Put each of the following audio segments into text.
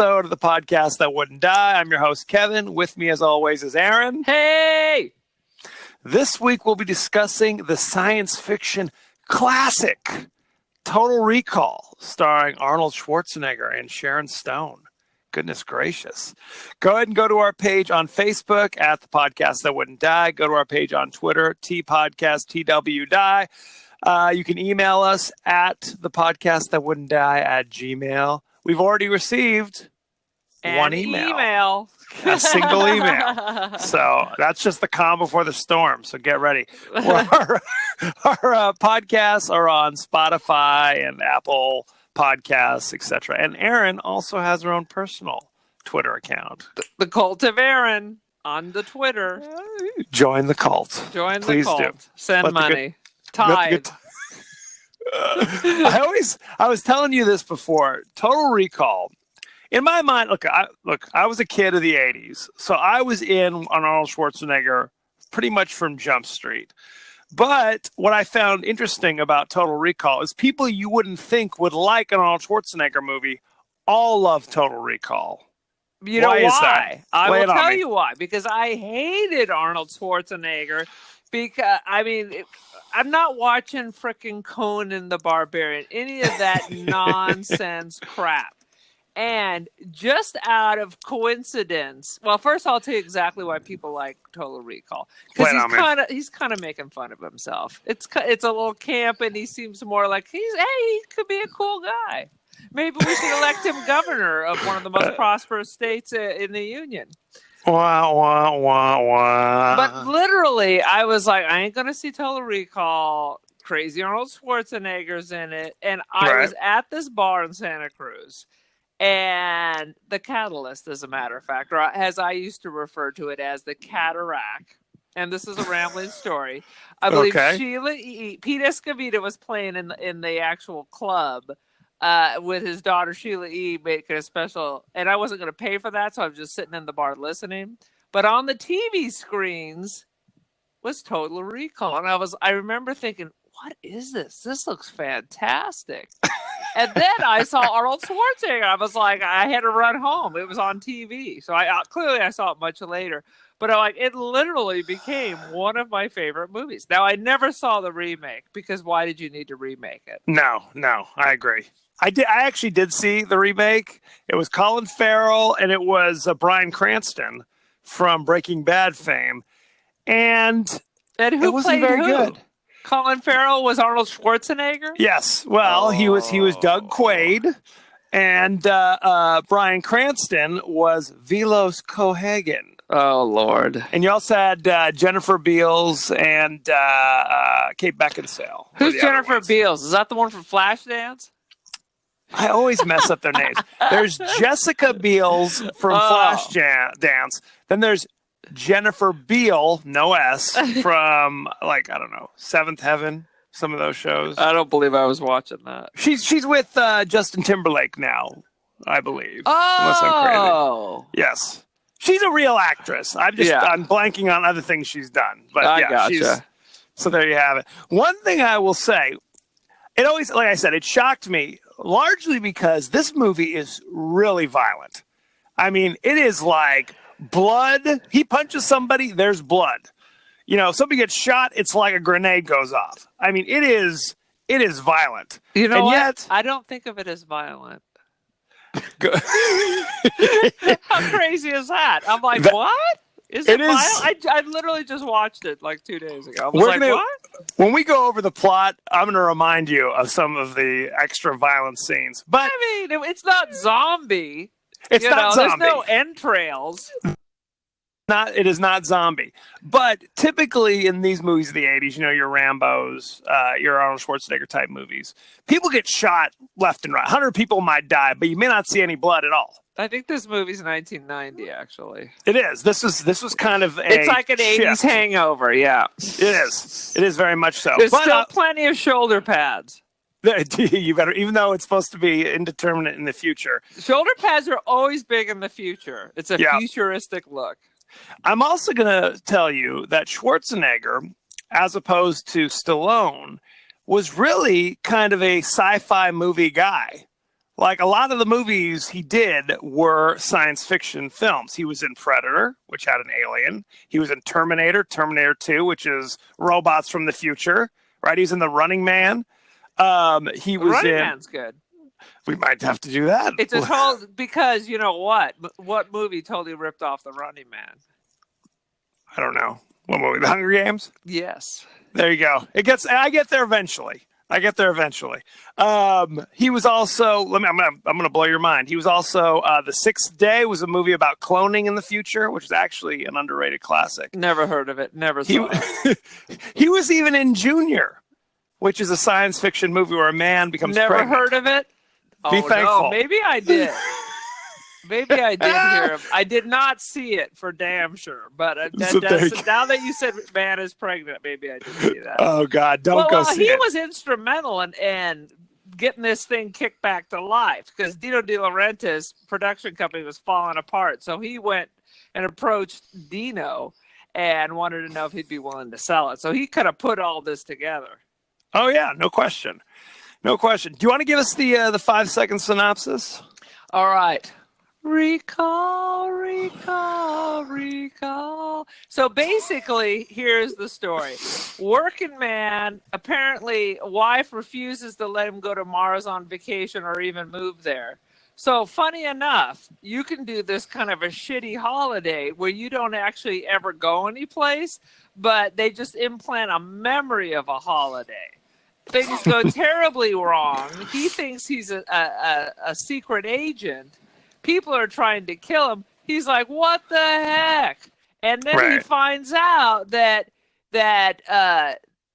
episode of the podcast that wouldn't die. I'm your host, Kevin. With me, as always, is Aaron. Hey! This week, we'll be discussing the science fiction classic Total Recall, starring Arnold Schwarzenegger and Sharon Stone. Goodness gracious. Go ahead and go to our page on Facebook at the podcast that wouldn't die. Go to our page on Twitter, TPodcast, TWDie. You can email us at the podcast that wouldn't die at Gmail. We've already received one email. A single email. So that's just the calm before the storm. So get ready. Our podcasts are on Spotify and Apple Podcasts, etc. And Aaron also has her own personal Twitter account. The Cult of Aaron on the Twitter. Join the cult. Please the cult. Do. Send money. Tithe. I was telling you this before. Total Recall. In my mind, I was a kid of the 80s, so I was in on Arnold Schwarzenegger pretty much from Jump Street. But what I found interesting about Total Recall is people you wouldn't think would like an Arnold Schwarzenegger movie all love Total Recall. You know why? I will tell you why. Because I hated Arnold Schwarzenegger. Because, I'm not watching frickin' Conan the Barbarian, any of that nonsense crap. And just out of coincidence, well, first I'll tell you exactly why people like Total Recall. Because he's kind of making fun of himself. It's a little camp, and he seems more like he could be a cool guy. Maybe we should elect him governor of one of the most prosperous states in the union. Wah, wah, wah, wah. But literally, I was like, I ain't going to see Total Recall. Crazy Arnold Schwarzenegger's in it. And I was at this bar in Santa Cruz. And the Catalyst, as a matter of fact, or as I used to refer to it as the Cataract. And this is a rambling story. I believe Pete Escovita was playing in the actual club with his daughter Sheila E. making a special. And I wasn't going to pay for that, so I was just sitting in the bar listening. But on the TV screens was Total Recall. And I remember thinking, what is this? This looks fantastic. And then I saw Arnold Schwarzenegger. I was like, I had to run home. It was on TV. So I saw it much later. But it literally became one of my favorite movies. Now, I never saw the remake because why did you need to remake it? No, I agree. I actually did see the remake. It was Colin Farrell and it was Bryan Cranston from Breaking Bad fame. And who it wasn't played very good. Colin Farrell was Arnold Schwarzenegger? Yes. Well, he was Doug Quaid, and Bryan Cranston was Velos Cohagen. Oh, Lord. And you also had Jennifer Beals and Kate Beckinsale. Who's Jennifer Beals? Is that the one from Flashdance? I always mess up their names. There's Jessica Biel from Flashdance. Then there's Jennifer Beal, no S, from Seventh Heaven, some of those shows. I don't believe I was watching that. She's with Justin Timberlake now, I believe. Oh, unless I'm crazy. Yes, she's a real actress. I'm blanking on other things she's done, but I gotcha. So there you have it. One thing I will say, it always, like I said, it shocked me largely because this movie is really violent. I mean, it is like blood. He punches somebody, there's blood. If somebody gets shot, it's like a grenade goes off. I mean, it is violent. You know and what? Yet, I don't think of it as violent. How crazy is that? I'm like, what? Is it violent? I literally just watched it 2 days ago. I was what? When we go over the plot, I'm going to remind you of some of the extra violent scenes. But it's not zombie. It's not zombie. There's no entrails. It is not zombie. But typically in these movies of the 80s, your Rambos, your Arnold Schwarzenegger type movies, people get shot left and right. 100 people might die, but you may not see any blood at all. I think this movie's 1990, actually. It is. This was kind of it's like an 80s hangover, yeah. It is. It is very much so. There's still plenty of shoulder pads. You better, even though it's supposed to be indeterminate in the future. Shoulder pads are always big in the future. It's a futuristic look. I'm also going to tell you that Schwarzenegger, as opposed to Stallone, was really kind of a sci-fi movie guy. Like a lot of the movies he did were science fiction films. He was in Predator, which had an alien. He was in Terminator, Terminator 2, which is robots from the future, right? He's in The Running Man. He was Running in. Man's good. We might have to do that. It's a total because you know what? What movie totally ripped off The Running Man? I don't know. What movie? The Hunger Games? Yes. There you go. I get there eventually. He was also. I'm gonna blow your mind. He was also The Sixth Day was a movie about cloning in the future, which is actually an underrated classic. Never heard of it. Never saw it. He was even in Junior, which is a science fiction movie where a man becomes Never pregnant. heard of it. Be thankful. No, maybe I did. Maybe I did hear him. I did not see it for damn sure. But now that you said man is pregnant, maybe I did see that. Oh God, don't go see it. He was instrumental in getting this thing kicked back to life because Dino De Laurentiis production company was falling apart. So he went and approached Dino and wanted to know if he'd be willing to sell it. So he kind of put all this together. Oh yeah, no question. Do you want to give us the 5-second synopsis? All right. Recall. So basically, here's the story. Working man, apparently wife refuses to let him go to Mars on vacation or even move there. So funny enough, you can do this kind of a shitty holiday where you don't actually ever go anyplace, but they just implant a memory of a holiday. Things go terribly wrong. He thinks he's a secret agent. People are trying to kill him. He's like, what the heck? And then he finds out that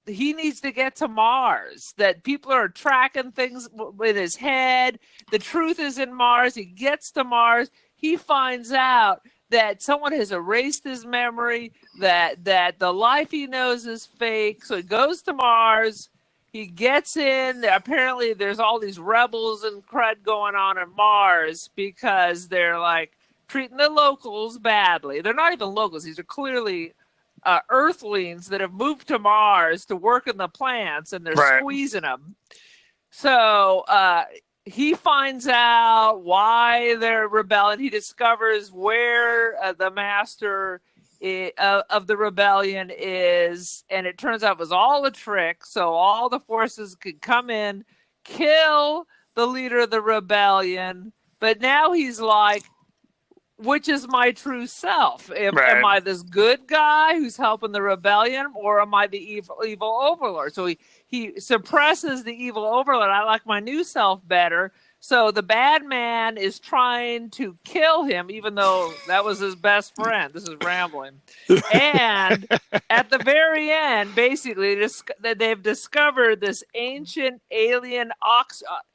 he needs to get to Mars, that people are tracking things with his head. The truth is in Mars. He gets to Mars. He finds out that someone has erased his memory, that the life he knows is fake. So he goes to Mars. He gets in. Apparently, there's all these rebels and crud going on Mars because they're like treating the locals badly. They're not even locals. These are clearly Earthlings that have moved to Mars to work in the plants, and they're squeezing them. So he finds out why they're rebelling. He discovers where the master of the rebellion is, and it turns out it was all a trick, so all the forces could come in, kill the leader of the rebellion, but now he's like, which is my true self? Am I this good guy who's helping the rebellion, or am I the evil overlord? So he suppresses the evil overlord. I like my new self better. So the bad man is trying to kill him, even though that was his best friend. This is rambling. And at the very end, basically, they've discovered this ancient alien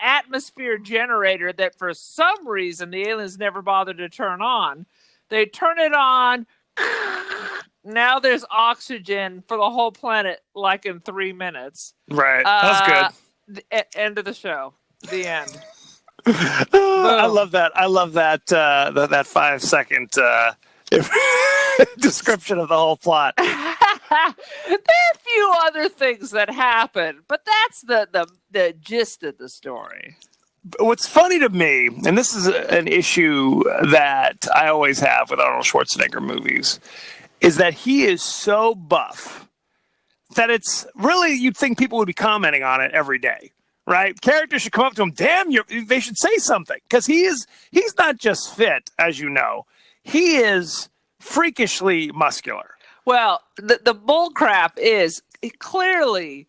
atmosphere generator that for some reason the aliens never bothered to turn on. They turn it on. Now there's oxygen for the whole planet like in 3 minutes. Right. That's good. End of the show. The end. I love that. That 5-second description of the whole plot. There are a few other things that happen, but that's the gist of the story. What's funny to me, and this is an issue that I always have with Arnold Schwarzenegger movies, is that he is so buff that it's really, you'd think people would be commenting on it every day. Right? Characters should come up to him. Damn, they should say something, because he's not just fit, as you know. He is freakishly muscular. Well, the bull crap is clearly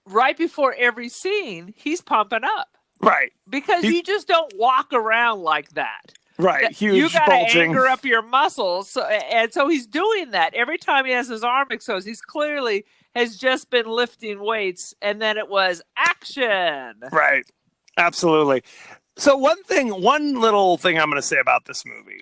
right before every scene, he's pumping up. Right. Because you just don't walk around like that. Right. Huge, you got to bulging. anger up your muscles. So he's doing that. Every time he has his arm exposed, he's clearly has just been lifting weights, and then it was action. Right. Absolutely. So one little thing I'm going to say about this movie,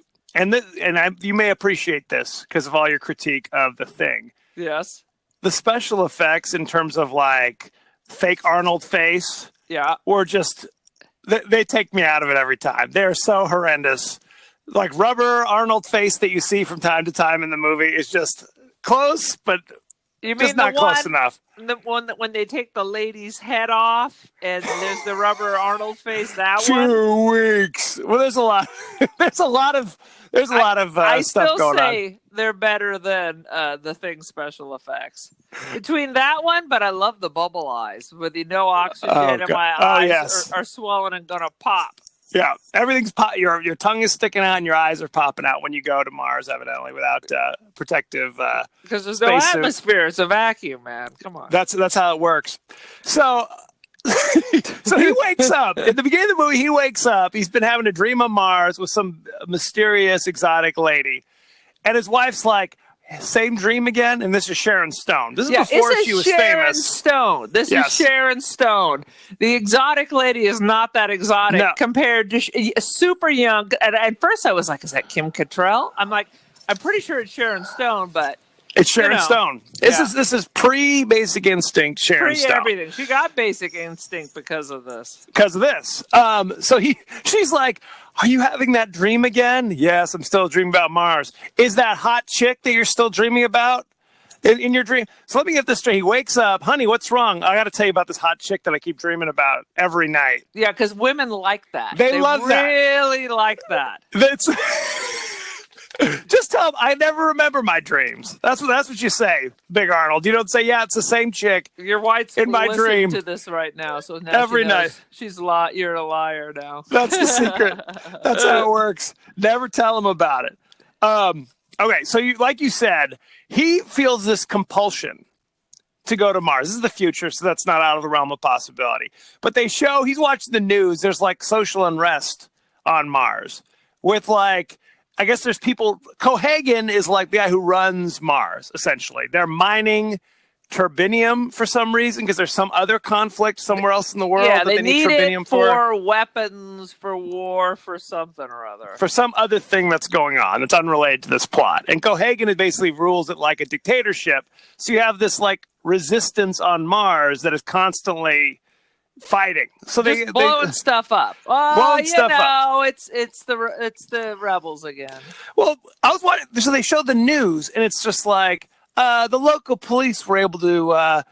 you may appreciate this because of all your critique of The Thing. Yes. The special effects in terms of like fake Arnold face. Yeah. Or just, they take me out of it every time. They're so horrendous. Like rubber Arnold face that you see from time to time in the movie is just close, but You Just mean the not close one, enough. the one that when they take the lady's head off and there's the rubber Arnold face? That one. 2 weeks. Well, there's a lot. There's a lot of. There's a lot of I stuff still going on. say they're better than the Thing special effects. Between that one, but I love the bubble eyes with the no oxygen and my eyes are swollen and gonna pop. Yeah, everything's your tongue is sticking out and your eyes are popping out when you go to Mars, evidently, without protective. Because there's no atmosphere; it's a vacuum, man. Come on. That's how it works. So, so he wakes up at the beginning of the movie. He wakes up. He's been having a dream on Mars with some mysterious exotic lady, and his wife's like, "Same dream again." And this is Sharon Stone. This is before she was famous. Stone. This is Sharon Stone. The exotic lady is not that exotic compared to super young. And at first, I was like, "Is that Kim Cattrall?" I'm like, I'm pretty sure it's Sharon Stone, but it's Sharon Stone. This is pre Basic Instinct. Sharon Stone. Everything. She got Basic Instinct because of this. So she's like, "Are you having that dream again?" "Yes, I'm still dreaming about Mars." "Is that hot chick that you're still dreaming about in your dream?" So let me get this straight. He wakes up, "Honey, what's wrong? I got to tell you about this hot chick that I keep dreaming about every night." Yeah, because women like that. They love that. Really like that. That's just tell them I never remember my dreams. That's what you say, Big Arnold. You don't say, "Yeah, it's the same chick." Your wife's in my dream to this right now, so now every night you're a liar now. That's the secret. That's how it works. Never tell him about it. Okay, so like you said, he feels this compulsion to go to Mars. This is the future, so that's not out of the realm of possibility. But they show he's watching the news. There's like social unrest on Mars with I guess there's people. Cohagen is like the guy who runs Mars, essentially. They're mining turbinium for some reason because there's some other conflict somewhere else in the world that they need turbinium for weapons, for war, for something or other. For some other thing that's going on that's unrelated to this plot. And Cohagen basically rules it like a dictatorship. So you have this resistance on Mars that is constantly fighting. So they blowing stuff up. Blowing stuff up. It's the rebels again. Well, I was watching. So they showed the news, and it's just like the local police were able to,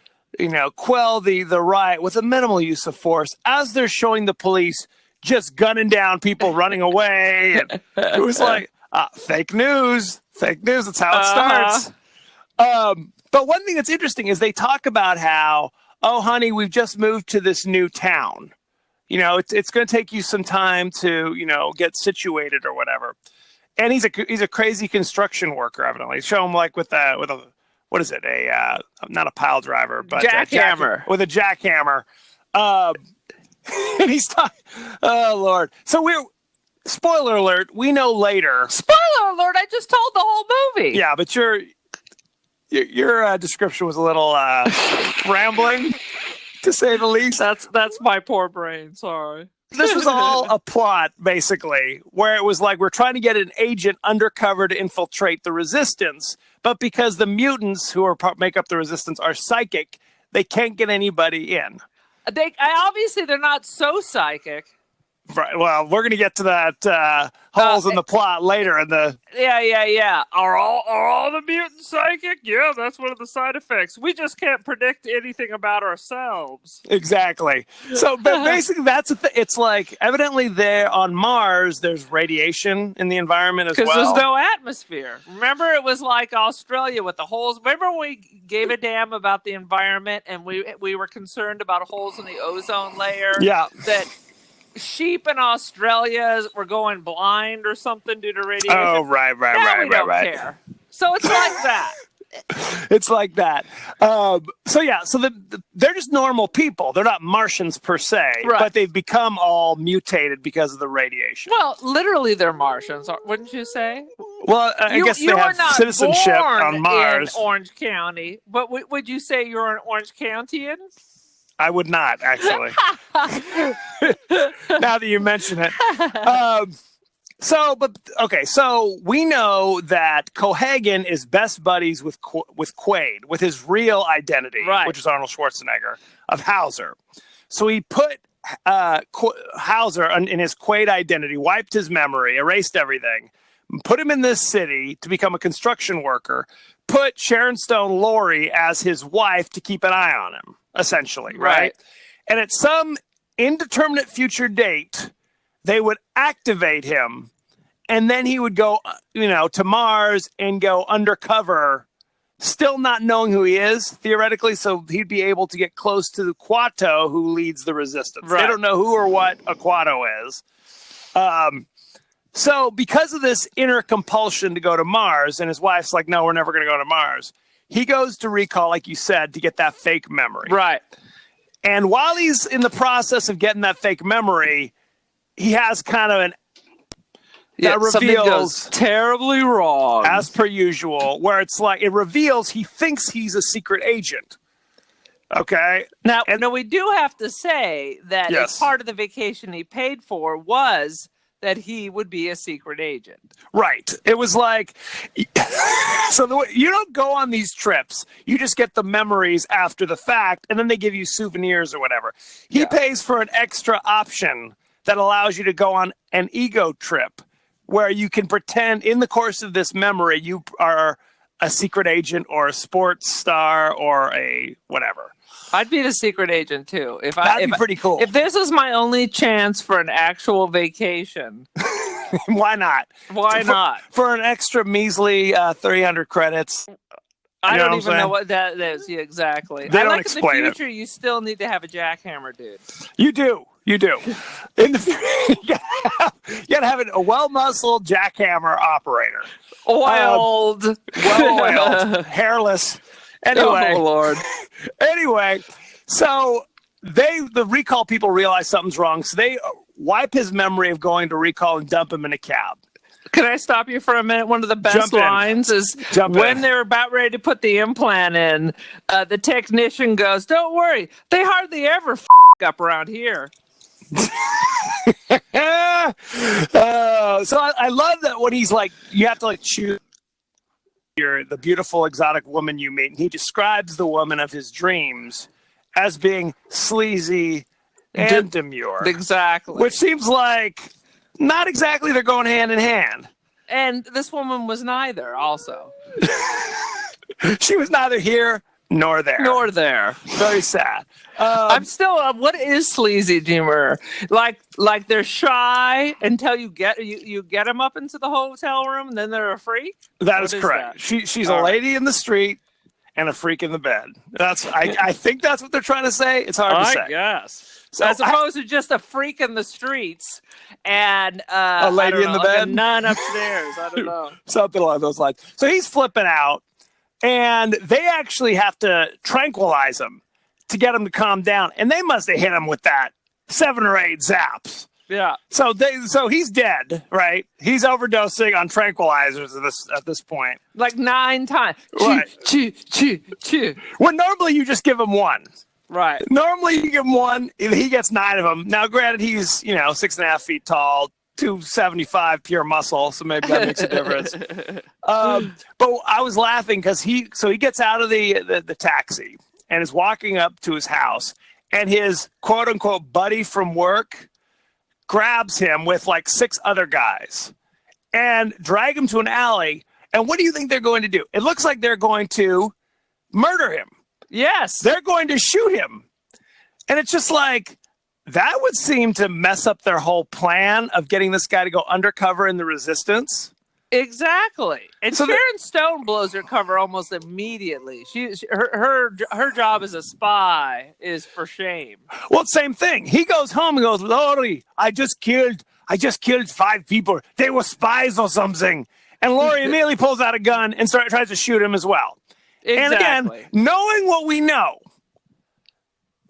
quell the riot with a minimal use of force. As they're showing the police just gunning down people running away, and it was like fake news. Fake news. That's how it starts. But one thing that's interesting is they talk about how, "Oh, honey, we've just moved to this new town. It's going to take you some time to, get situated or whatever." And he's a crazy construction worker, evidently. Show him with a what is it? Not a pile driver, but jackhammer. With a jackhammer. And he's talking. Oh Lord! So spoiler alert. We know later. Spoiler alert! I just told the whole movie. Yeah, but your description was a little rambling, to say the least. That's my poor brain. Sorry. This was all a plot, basically, where it was like we're trying to get an agent undercover to infiltrate the resistance, but because the mutants who make up the resistance are psychic, they can't get anybody in. Obviously they're not so psychic. Right. Well, we're going to get to that holes in the plot later in the. Yeah. Are all the mutants psychic? Yeah, that's one of the side effects. We just can't predict anything about ourselves. Exactly. So, but basically, that's it's like evidently there on Mars, there's radiation in the environment as well. Because there's no atmosphere. Remember, it was like Australia with the holes. Remember when we gave a damn about the environment and we were concerned about holes in the ozone layer? Yeah. That sheep in Australia were going blind or something due to radiation. Oh, right. We don't care. So it's like that. It's like that. So they're just normal people. They're not Martians per se, but they've become all mutated because of the radiation. Well, literally, they're Martians, wouldn't you say? Well, I guess they have citizenship on Mars. In Orange County, but would you say you're an Orange Countian? I would not, actually. Now that you mention it. So we know that Cohagen is best buddies with Quaid, with his real identity, which is Arnold Schwarzenegger, of Hauser. So he put Hauser in his Quaid identity, wiped his memory, erased everything, put him in this city to become a construction worker, put Sharon Stone Laurie as his wife to keep an eye on him, essentially, right? And at some indeterminate future date, they would activate him, and then he would go, to Mars and go undercover, still not knowing who he is, theoretically, so he'd be able to get close to the Kuato, who leads the resistance. They don't know who or what a Kuato is. So because of this inner compulsion to go to Mars, and his wife's like, no, we're never going to go to Mars, he goes to recall, like you said, to get that fake memory. Right. And while he's in the process of getting that fake memory, he has kind of that reveals terribly wrong, as per usual, where it's like it reveals he thinks he's a secret agent. Okay. Now, we do have to say that as part of the vacation he paid for was that he would be a secret agent. Right. It was like, so you don't go on these trips. You just get the memories after the fact, and then they give you souvenirs or whatever. He pays for an extra option that allows you to go on an ego trip where you can pretend in the course of this memory you are a secret agent or a sports star or a whatever. I'd be the secret agent too. That'd be pretty cool. If this is my only chance for an actual vacation, why not? Why not? For an extra measly 300 credits. I don't even know what that is. Yeah, exactly. They don't explain it. In the future, you still need to have a jackhammer, dude. You do. In the future, you gotta have a well-muscled jackhammer operator. Well-oiled, hairless. Anyway, oh Lord. Anyway, so the recall people realize something's wrong, so they wipe his memory of going to recall and dump him in a cab. Can I stop you for a minute? One of the best lines is when they're about ready to put the implant in, the technician goes, "Don't worry, they hardly ever up around here." So I love that when he's like, you have to choose the beautiful exotic woman you meet, and he describes the woman of his dreams as being sleazy and demure. Exactly. Which seems like not exactly they're going hand in hand. And this woman was neither also. She was neither here nor there. Very sad. I'm still. What is sleazy demure? Like they're shy until you get them up into the hotel room, and then they're a freak. That is correct. She's a lady in the street and a freak in the bed. I think that's what they're trying to say. It's hard to say. I guess. So as opposed to just a freak in the streets and a lady in the bed, a nun upstairs. I don't know. Something along those lines. So he's flipping out. And they actually have to tranquilize him to get him to calm down. And they must have hit him with that 7 or 8 zaps. Yeah. So he's dead, right? He's overdosing on tranquilizers at this point. Like 9 times. Right. Chew. When normally you just give him 1. Right. Normally you give him 1. He gets 9 of them. Now, granted, he's 6.5 feet tall. 275 pure muscle, so maybe that makes a difference. But I was laughing because he gets out of the taxi and is walking up to his house, and his quote unquote buddy from work grabs him with 6 other guys and drag him to an alley. And what do you think they're going to do? It looks like they're going to murder him. Yes. They're going to shoot him. And it's just like, that would seem to mess up their whole plan of getting this guy to go undercover in the resistance. Exactly. And so Sharon Stone blows her cover almost immediately. Her job as a spy is for shame. Well, same thing. He goes home and goes, "Laurie, I just killed 5 people. They were spies or something." And Laurie immediately pulls out a gun and tries to shoot him as well. Exactly. And again, knowing what we know,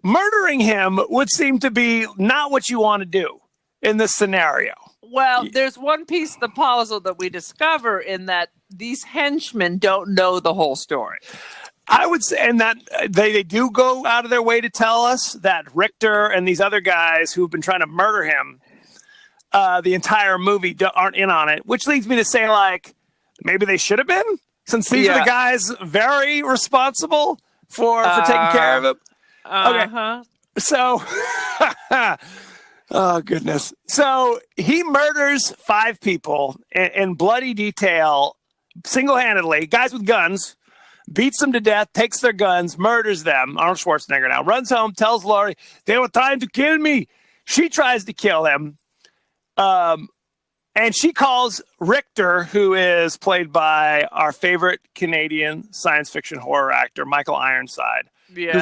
murdering him would seem to be not what you want to do in this scenario. Well, there's one piece of the puzzle that we discover in that these henchmen don't know the whole story. I would say, and that they do go out of their way to tell us that Richter and these other guys who've been trying to murder him the entire movie aren't in on it, which leads me to say, maybe they should have been, since these are the guys very responsible for taking care of him. Okay. Uh-huh. So Oh, goodness. So he murders 5 people in bloody detail, single-handedly, guys with guns, beats them to death, takes their guns, murders them. Arnold Schwarzenegger now runs home, tells Laurie, they were trying to kill me. She tries to kill him. And she calls Richter, who is played by our favorite Canadian science fiction horror actor, Michael Ironside, Yes.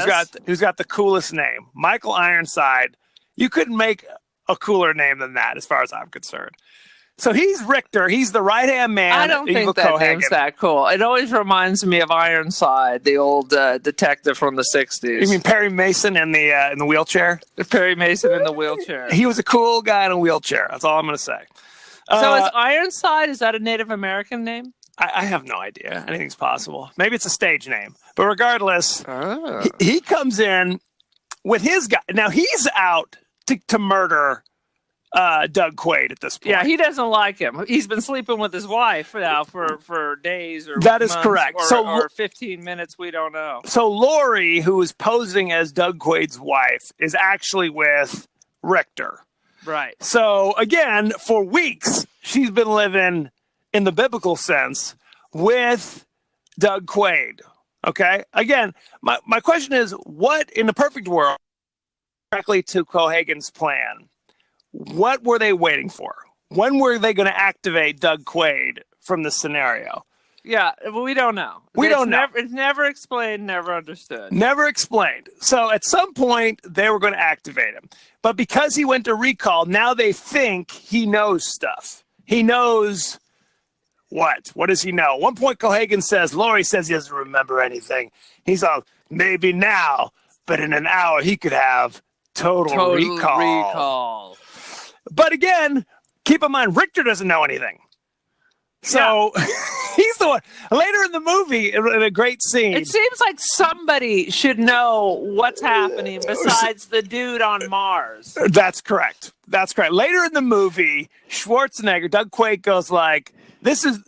who's got the coolest name. Michael Ironside. You couldn't make a cooler name than that, as far as I'm concerned. So he's Richter. He's the right-hand man. I don't think that name's that cool. It always reminds me of Ironside, the old detective from the 60s. You mean Perry Mason in the wheelchair? Perry Mason in the wheelchair. He was a cool guy in a wheelchair. That's all I'm going to say. So is Ironside, is that a Native American name? I have no idea. Anything's possible. Maybe it's a stage name. But regardless, he comes in with his guy. Now, he's out to murder Doug Quaid at this point. Yeah, he doesn't like him. He's been sleeping with his wife now for days or that is months correct. Or 15 minutes, we don't know. So Laurie, who is posing as Doug Quaid's wife, is actually with Richter. Right. So, again, for weeks, she's been living, in the biblical sense, with Doug Quaid. Okay? Again, my question is, what, in the perfect world, directly to Cohaagen's plan, what were they waiting for? When were they going to activate Doug Quaid from this scenario? Yeah, we don't know. We don't know. It's never explained, never understood. Never explained. So at some point, they were going to activate him. But because he went to recall, now they think he knows stuff. He knows what? What does he know? At one point, Cohaagen says, Laurie says he doesn't remember anything. He's all, maybe now, but in an hour, he could have total recall. But again, keep in mind, Richter doesn't know anything. So he's the one. Later in the movie, in a great scene. It seems like somebody should know what's happening besides the dude on Mars. That's correct. That's correct. Later in the movie, Schwarzenegger, Doug Quaid goes like, this is,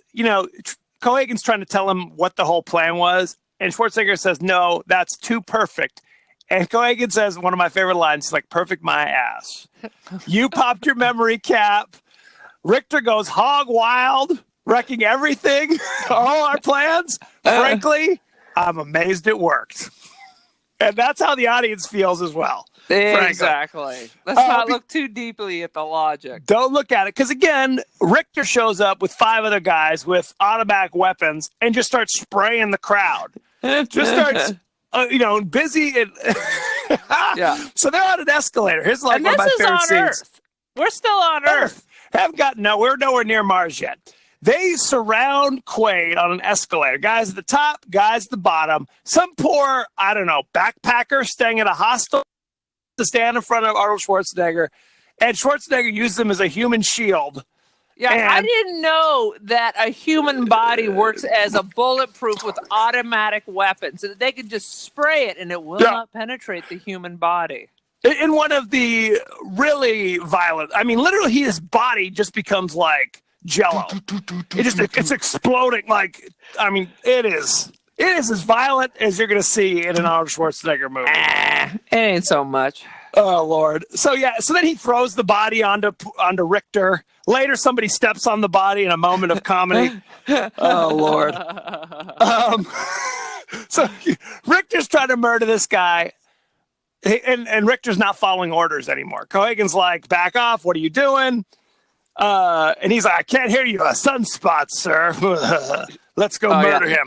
Cohaagen's trying to tell him what the whole plan was. And Schwarzenegger says, no, that's too perfect. And Cohaagen says one of my favorite lines, he's like, perfect my ass. You popped your memory cap. Richter goes hog wild, wrecking everything, all our plans. Frankly, I'm amazed it worked. And that's how the audience feels as well. Exactly. Let's not look too deeply at the logic. Don't look at it. Because, again, Richter shows up with 5 other guys with automatic weapons and just starts spraying the crowd. Just starts... busy. And yeah. So they're on an escalator. Here's like one of my favorite scenes. Earth. We're still on Earth. We're nowhere near Mars yet. They surround Quaid on an escalator. Guys at the top, guys at the bottom. Some poor, backpacker staying at a hostel to stand in front of Arnold Schwarzenegger. And Schwarzenegger used them as a human shield. Yeah, I didn't know that a human body works as a bulletproof with automatic weapons. So that they could just spray it and it will not penetrate the human body. In one of the really violent, literally his body just becomes like Jello. It's exploding. It is as violent as you're going to see in an Arnold Schwarzenegger movie. It ain't so much. Oh, Lord. So then he throws the body onto Richter. Later, somebody steps on the body in a moment of comedy. Oh, Lord. So Richter's trying to murder this guy, and Richter's not following orders anymore. Cohaagen's like, back off. What are you doing? And he's like, I can't hear you. Sunspot, sir. Let's go murder him.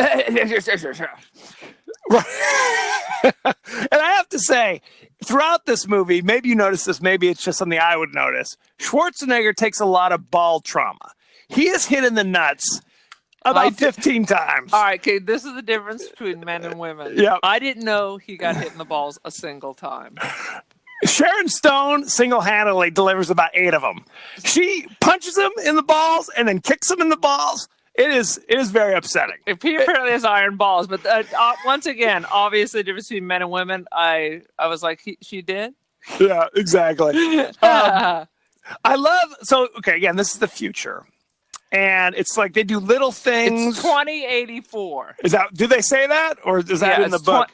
And I have to say, throughout this movie, maybe you notice this, maybe it's just something I would notice, Schwarzenegger takes a lot of ball trauma. He is hit in the nuts about 15 times. All right, okay, this is the difference between men and women. Yep. I didn't know he got hit in the balls a single time. Sharon Stone single-handedly delivers about 8 of them. She punches him in the balls and then kicks him in the balls. It is very upsetting. He apparently has iron balls, but once again, obviously the difference between men and women. I was like, she did? Yeah, exactly. Again, this is the future. And it's like they do little things. It's 2084. Do they say that? Or is that in the book?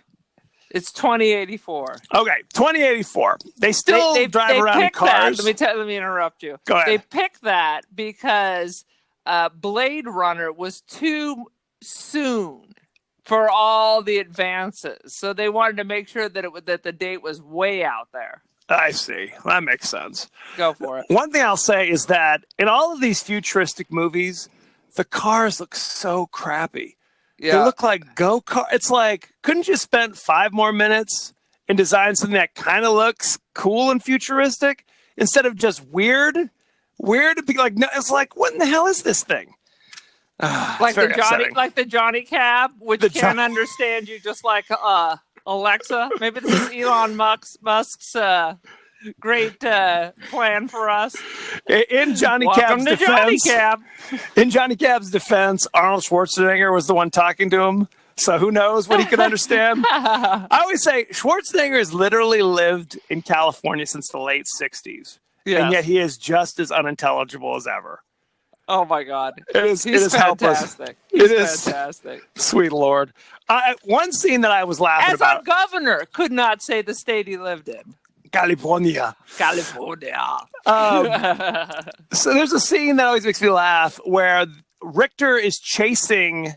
It's 2084. Okay, 2084. They still drive around in cars. Let me interrupt you. Go ahead. They picked that because Blade Runner was too soon for all the advances, so they wanted to make sure that the date was way out there. I see. That makes sense. Go for it. One thing I'll say is that in all of these futuristic movies, the cars look so crappy. Yeah. They look like go-kart. It's like, couldn't you spend 5 more minutes and design something that kind of looks cool and futuristic instead of just weird? Weird to be like, no, it's like, what in the hell is this thing? Like the Johnny Cab, which can't understand you, just like Alexa. Maybe this is Elon Musk's great plan for us. In Johnny Cab's defense, in Johnny Cab's defense, Arnold Schwarzenegger was the one talking to him. So who knows what he could understand? I always say Schwarzenegger has literally lived in California since the late 60s. Yes. And yet he is just as unintelligible as ever. Oh my God. He's fantastic. He's fantastic. Sweet Lord. One scene that I was laughing about. Our governor could not say the state he lived in. California. So there's a scene that always makes me laugh where Richter is chasing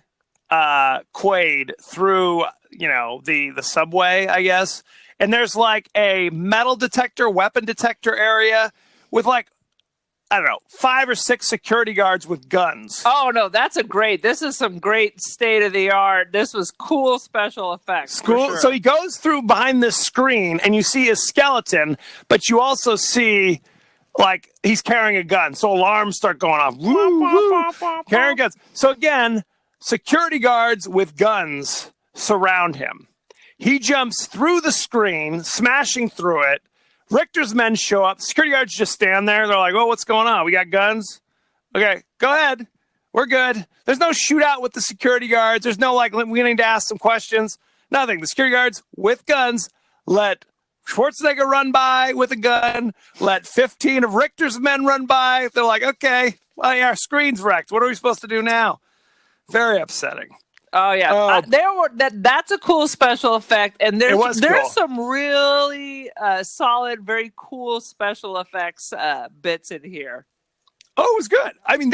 Quaid through, the subway, I guess. And there's like a metal detector, weapon detector area with 5 or 6 security guards with guns. Oh, no, this is some great state-of-the-art. This was cool special effects. Cool. Sure. So he goes through behind this screen, and you see his skeleton, but you also see, he's carrying a gun. So alarms start going off. Woo, carrying guns. So again, security guards with guns surround him. He jumps through the screen, smashing through it. Richter's men show up. Security guards just stand there. They're like, "Oh, what's going on? We got guns? Okay, go ahead. We're good." There's no shootout with the security guards. There's no we need to ask some questions. Nothing. The security guards with guns let Schwarzenegger run by with a gun. Let 15 of Richter's men run by. They're like, "Okay, well, yeah, our screen's wrecked. What are we supposed to do now?" Very upsetting. Oh yeah, that's a cool special effect, and there's some really solid, very cool special effects bits in here. Oh, it was good. I mean,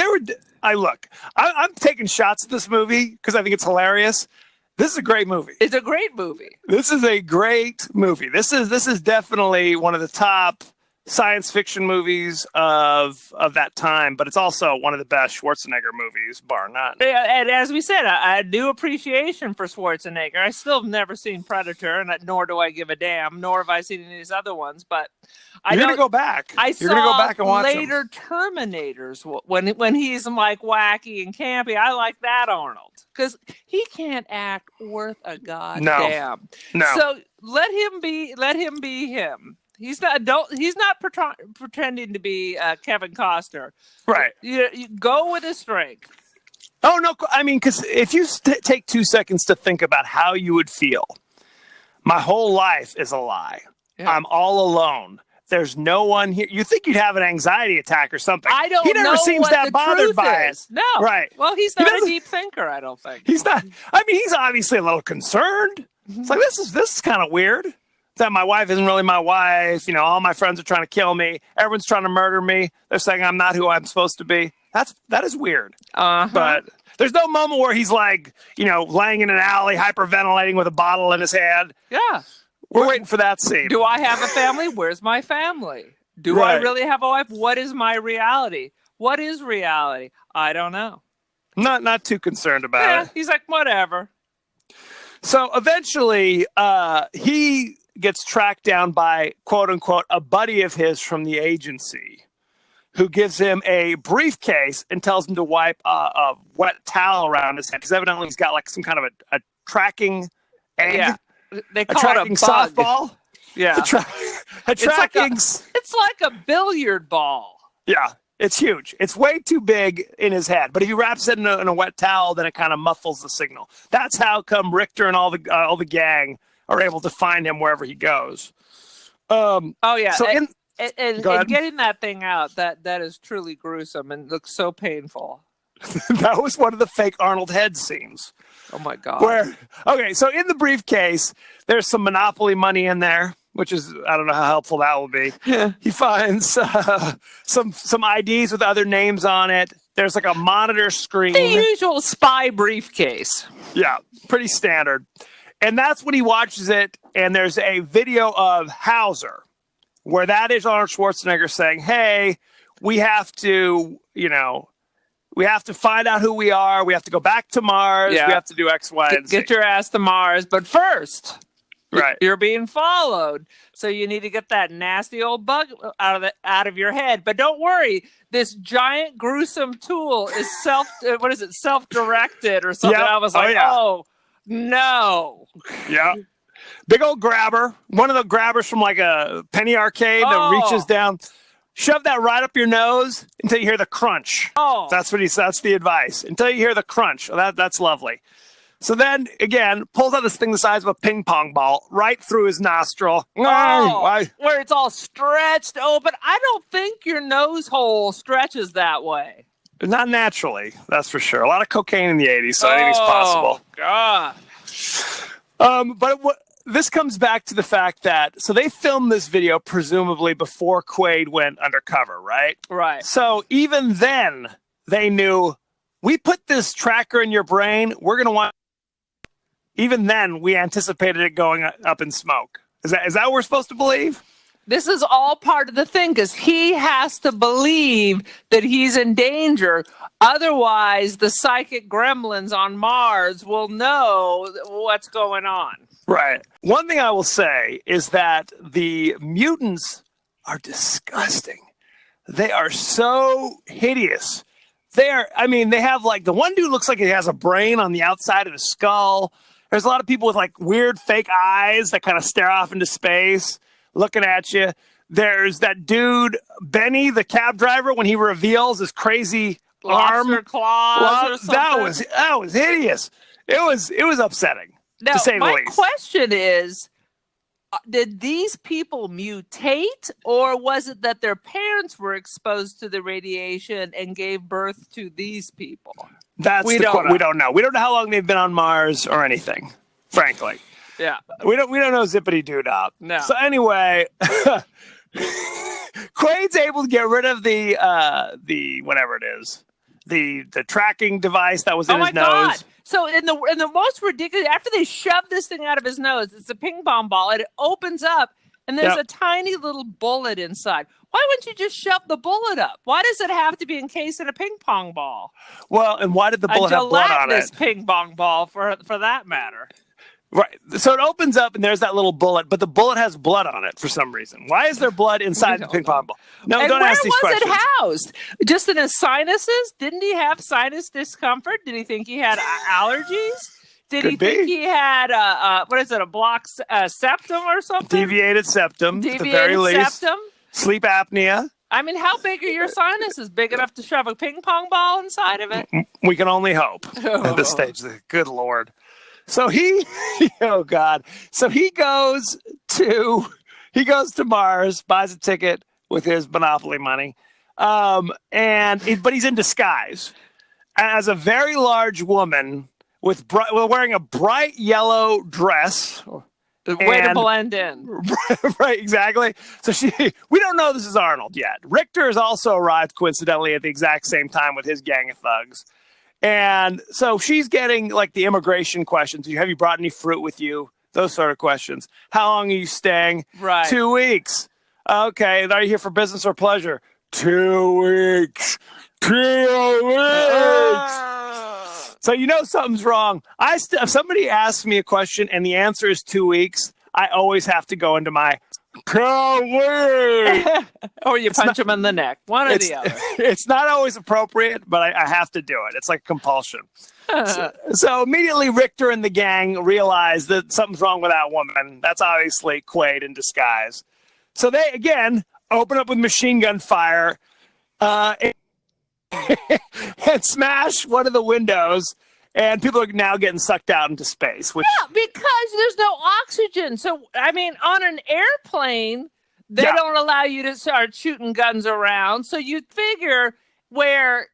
I'm taking shots at this movie because I think it's hilarious. This is a great movie. It's a great movie. This is a great movie. This is definitely one of the top science fiction movies of that time, but it's also one of the best Schwarzenegger movies, bar none. Yeah, and as we said, I do appreciation for Schwarzenegger. I still have never seen Predator, and nor do I give a damn, nor have I seen any of these other ones. But you're gonna go back. You're gonna go back and watch later them. Terminators when he's wacky and campy. I like that Arnold because he can't act worth a goddamn. No. So let him be him. He's not pretending to be Kevin Costner. Right. You go with his strength. Oh, no. I mean, because if you take 2 seconds to think about how you would feel, my whole life is a lie. Yeah. I'm all alone. There's no one here. You think you'd have an anxiety attack or something. I don't know. He never seems that bothered by it. No. Right. Well, he's not a deep thinker, I don't think. He's not. I mean, he's obviously a little concerned. Mm-hmm. It's like, this is kind of weird. That my wife isn't really my wife. All my friends are trying to kill me. Everyone's trying to murder me. They're saying I'm not who I'm supposed to be. That is weird. Uh-huh. But there's no moment where he's laying in an alley, hyperventilating with a bottle in his hand. Yeah. We're waiting for that scene. Do I have a family? Where's my family? Do I really have a wife? What is my reality? What is reality? I don't know. Not too concerned about it. He's like, whatever. So eventually, he gets tracked down by, quote unquote, a buddy of his from the agency who gives him a briefcase and tells him to wipe a wet towel around his head because evidently he's got some kind of a tracking egg. Yeah. They call it a bug. Softball. Yeah. It's like a billiard ball. Yeah. It's huge. It's way too big in his head. But if he wraps it in a wet towel, then it kind of muffles the signal. That's how come Richter and all the gang are able to find him wherever he goes. So and getting that thing out, that is truly gruesome and looks so painful. That was one of the fake Arnold head scenes. Oh my God. So in the briefcase, there's some Monopoly money in there, which is, I don't know how helpful that will be. He finds some IDs with other names on it. There's like a monitor screen. The usual spy briefcase. Yeah, pretty standard. And that's when he watches it, and there's a video of Hauser, where that is Arnold Schwarzenegger saying, hey, we have to, we have to find out who we are. We have to go back to Mars. Yeah. We have to do X, Y, and Z. Get your ass to Mars. But first, right, you're being followed. So you need to get that nasty old bug out of your head. But don't worry. This giant, gruesome tool is self-directed or something. Yep. I was like, oh, no. Yeah. Big old grabber. One of the grabbers from like a penny arcade that reaches down. Shove that right up your nose until you hear the crunch. Oh. That's the advice. Until you hear the crunch. That's lovely. So then, again, pulls out this thing the size of a ping pong ball right through his nostril. Where it's all stretched open. I don't think your nose hole stretches that way. Not naturally, that's for sure. A lot of cocaine in the 80s, so anything's possible. God. But this comes back to the fact that, so they filmed this video presumably before Quaid went undercover, right? Right. So even then, they knew, we put this tracker in your brain, we're going to want... Even then, we anticipated it going up in smoke. Is that what we're supposed to believe? This is all part of the thing, because he has to believe that he's in danger. Otherwise, the psychic gremlins on Mars will know what's going on. Right. One thing I will say is that the mutants are disgusting. They are so hideous. They have like, the one dude looks like he has a brain on the outside of his skull. There's a lot of people with like weird fake eyes that kind of stare off into space, looking at you. There's that dude, Benny, the cab driver, when he reveals his crazy Lobster claws or something. That was hideous. It was upsetting, now, to say the least. My question is, did these people mutate, or was it that their parents were exposed to the radiation and gave birth to these people? We don't know. We don't know how long they've been on Mars or anything, frankly. Yeah. We don't know zippity doo dah. No. So anyway, Quaid's able to get rid of the whatever it is, the tracking device that was in his nose. God. So in the most ridiculous, after they shove this thing out of his nose, it's a ping pong ball, and it opens up, and there's a tiny little bullet inside. Why wouldn't you just shove the bullet up? Why does it have to be encased in a ping pong ball? Well, and why did the bullet have blood on it? A ping pong ball, for that matter. Right. So it opens up, and there's that little bullet, but the bullet has blood on it for some reason. Why is there blood inside the ping pong ball? No, and don't ask these questions. Where was it housed? Just in his sinuses? Didn't he have sinus discomfort? Did he think he had allergies? Did he think he had a blocked septum or something? Deviated septum, at the very least. Septum? Sleep apnea. I mean, how big are your sinuses? Big enough to shove a ping pong ball inside of it? We can only hope at this stage. Good Lord. So oh God. So he goes to Mars, buys a ticket with his Monopoly money, but he's in disguise as a very large woman wearing a bright yellow dress. Way to blend in. Right, exactly. So we don't know this is Arnold yet. Richter has also arrived coincidentally at the exact same time with his gang of thugs. And so she's getting like the immigration questions. Have you brought any fruit with you? Those sort of questions. How long are you staying? Right. 2 weeks. Okay. Are you here for business or pleasure? 2 weeks. 2 weeks. So you know something's wrong. If somebody asks me a question and the answer is 2 weeks, I always have to go into my 2 weeks. Or you punch him in the neck. One or the other. It's not always appropriate, but I have to do it. It's like compulsion. So immediately Richter and the gang realize that something's wrong with that woman. That's obviously Quaid in disguise. So they, again, open up with machine gun fire and smash one of the windows, and people are now getting sucked out into space. Yeah, because there's no oxygen. So, I mean, on an airplane, they don't allow you to start shooting guns around. So you'd figure where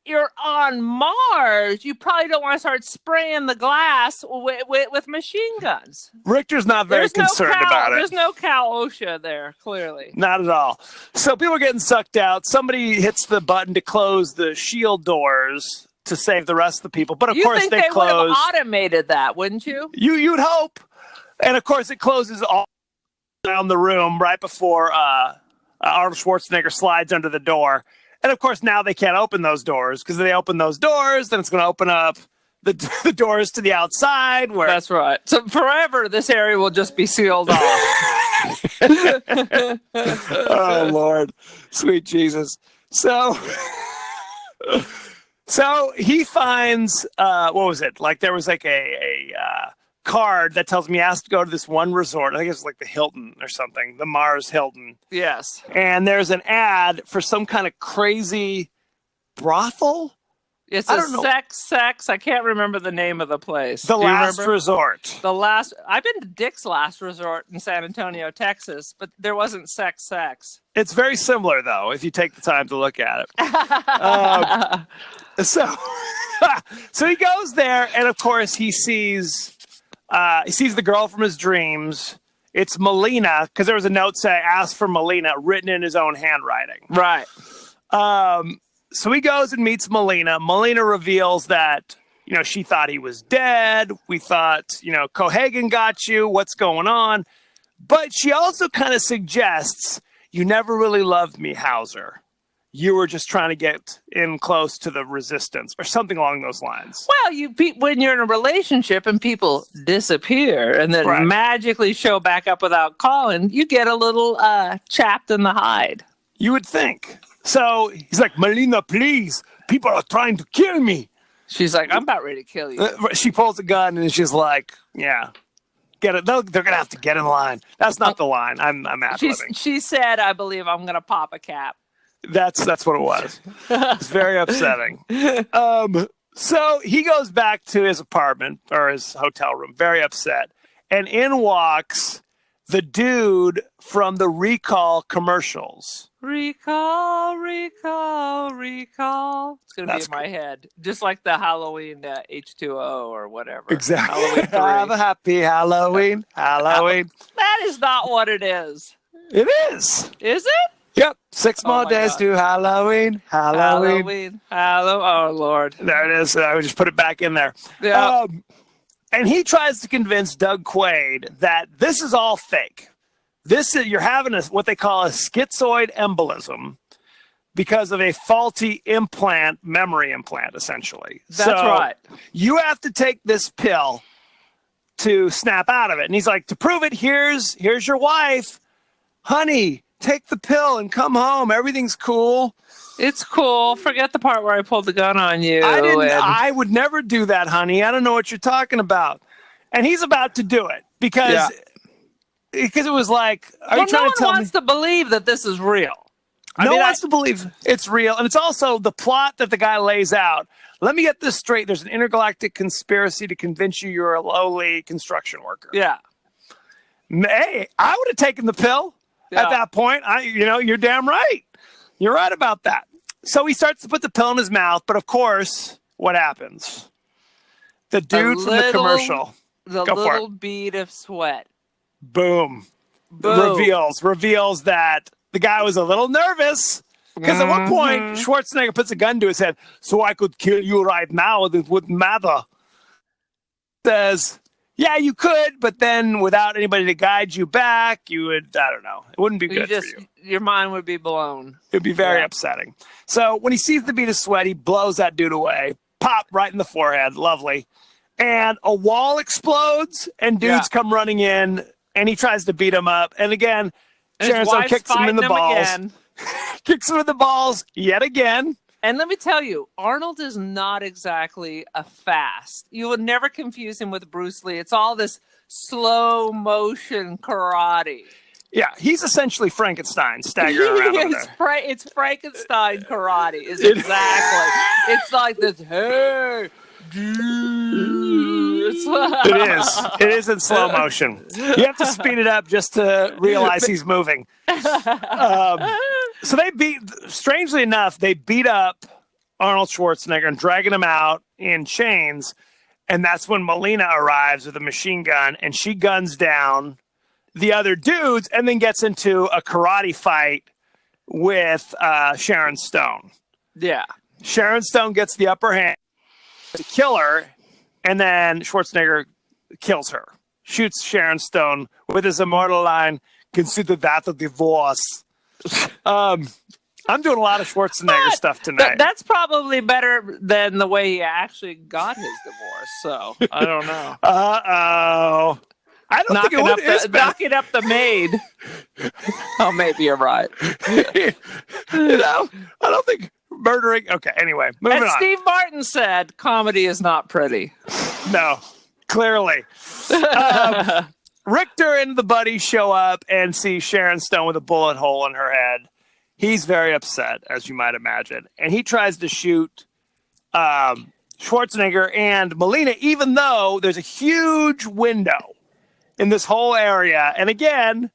you're on Mars, you probably don't want to start spraying the glass with machine guns. Richter's not very concerned about it. There's no Cal OSHA there, clearly. Not at all. So people are getting sucked out. Somebody hits the button to close the shield doors to save the rest of the people. But of course they close. would have automated that, wouldn't you? You'd hope. And of course it closes all down the room right before Arnold Schwarzenegger slides under the door. And of course now they can't open those doors, because if they open those doors, then it's going to open up the doors to the outside. That's right. So forever this area will just be sealed off. Oh Lord, sweet Jesus. So he finds what was it? Like there was like a card that tells me he has to go to this one resort. I think it's like the Hilton or something, the Mars Hilton. Yes. And there's an ad for some kind of crazy brothel. It's a sex. I can't remember the name of the place. The Last Resort. I've been to Dick's Last Resort in San Antonio, Texas, but there wasn't sex. It's very similar, though, if you take the time to look at it. So he goes there, and of course he sees the girl from his dreams. It's Melina, because there was a note saying "Ask for Melina" written in his own handwriting. Right. So he goes and meets Melina. Melina reveals that, she thought he was dead. We thought, Cohaagen got you. What's going on? But she also kind of suggests, you never really loved me, Hauser. You were just trying to get in close to the resistance or something along those lines. Well, when you're in a relationship and people disappear and then magically show back up without calling, you get a little chapped in the hide. You would think. So he's like, Melina, please. People are trying to kill me. She's like, I'm about ready to kill you. She pulls a gun and she's like, yeah, get it. They're going to have to get in line. That's not the line. I'm ad-libbing. She said, I believe I'm going to pop a cap. That's what it was. It's very upsetting. So he goes back to his apartment or his hotel room, very upset. And in walks the dude from the Recall commercials. Recall. It's going to be in my head. Just like the Halloween H2O or whatever. Exactly. Have a happy Halloween. Halloween. That is not what it is. It is. Is it? Yep. 6 more days to Halloween. Halloween. Oh, Lord. There it is. I would just put it back in there. Yeah. And he tries to convince Doug Quaid that this is all fake. You're having what they call a schizoid embolism because of a faulty memory implant, essentially. That's right. You have to take this pill to snap out of it. And he's like, to prove it, here's your wife. Honey, take the pill and come home. Everything's cool. It's cool. Forget the part where I pulled the gun on you. I would never do that, honey. I don't know what you're talking about. And he's about to do it because it was like, are you trying to tell me? No one wants to believe that this is real. No one wants to believe it's real. And it's also the plot that the guy lays out. Let me get this straight. There's an intergalactic conspiracy to convince you you're a lowly construction worker. Yeah. Hey, I would have taken the pill at that point. You're damn right. You're right about that. So he starts to put the pill in his mouth, but of course, what happens? The dude from the commercial. The little bead of sweat. Boom. Reveals that the guy was a little nervous because at one point Schwarzenegger puts a gun to his head, so I could kill you right now. It wouldn't matter. Says, yeah, you could, but then without anybody to guide you back, you would, I don't know. It wouldn't be good for you. Your mind would be blown. It would be very upsetting. So when he sees the bead of sweat, he blows that dude away. Pop right in the forehead. Lovely. And a wall explodes, and dudes come running in, and he tries to beat him up. And again, Sharon Stone kicks him in the balls. Kicks him in the balls yet again. And let me tell you, Arnold is not exactly a fast. You would never confuse him with Bruce Lee. It's all this slow motion karate. Yeah, he's essentially Frankenstein staggering around over there. It's Frankenstein karate. It's like this, hey, dude. It is in slow motion. You have to speed it up just to realize he's moving. So strangely enough, they beat up Arnold Schwarzenegger and dragging him out in chains. And that's when Melina arrives with a machine gun, and she guns down the other dudes and then gets into a karate fight with Sharon Stone. Yeah. Sharon Stone gets the upper hand to kill her, and then Schwarzenegger kills her. Shoots Sharon Stone with his immortal line, "Consider that a divorce." I'm doing a lot of Schwarzenegger stuff tonight. That's probably better than the way he actually got his divorce. So I don't know. Uh-oh. I don't think it would. Knocking up the maid. Oh, maybe you're right. I don't think murdering. Okay, anyway, moving on. Steve Martin said, "Comedy is not pretty." No, clearly. Richter and the buddies show up and see Sharon Stone with a bullet hole in her head. He's very upset, as you might imagine, and he tries to shoot Schwarzenegger and Melina, even though there's a huge window in this whole area. And again,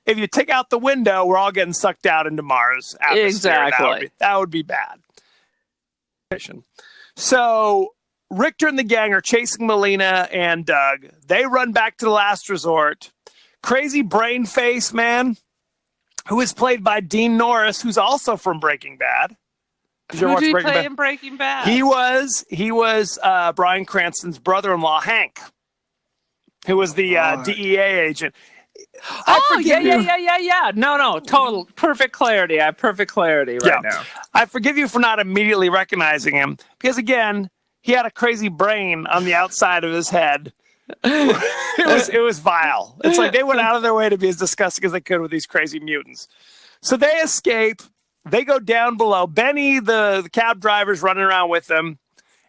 if you take out the window, we're all getting sucked out into Mars atmosphere. Exactly. That would be bad. So Richter and the gang are chasing Melina and Doug. They run back to the last resort. Crazy brain face man, who is played by Dean Norris, who's also from Breaking Bad. Who did he play in Breaking Bad? He was Bryan Cranston's brother-in-law, Hank, who was the DEA agent. Yeah. No, total perfect clarity. I have perfect clarity now. I forgive you for not immediately recognizing him because, again, he had a crazy brain on the outside of his head. It was vile. It's like they went out of their way to be as disgusting as they could with these crazy mutants. So they escape. They go down below. Benny, the cab driver's running around with them.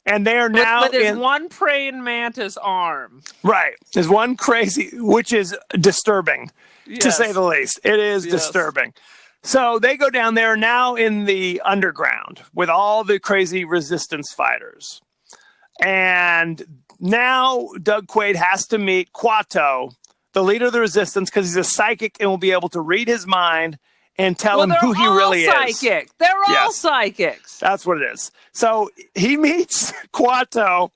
And they are now with his one praying mantis arm. Right. There's one crazy, which is disturbing, to say the least. It is disturbing. So they go down there now in the underground with all the crazy resistance fighters. And now Doug Quaid has to meet Kuato, the leader of the resistance, because he's a psychic and will be able to read his mind and tell him who he really is. They're all psychics. That's what it is. So he meets Kuato,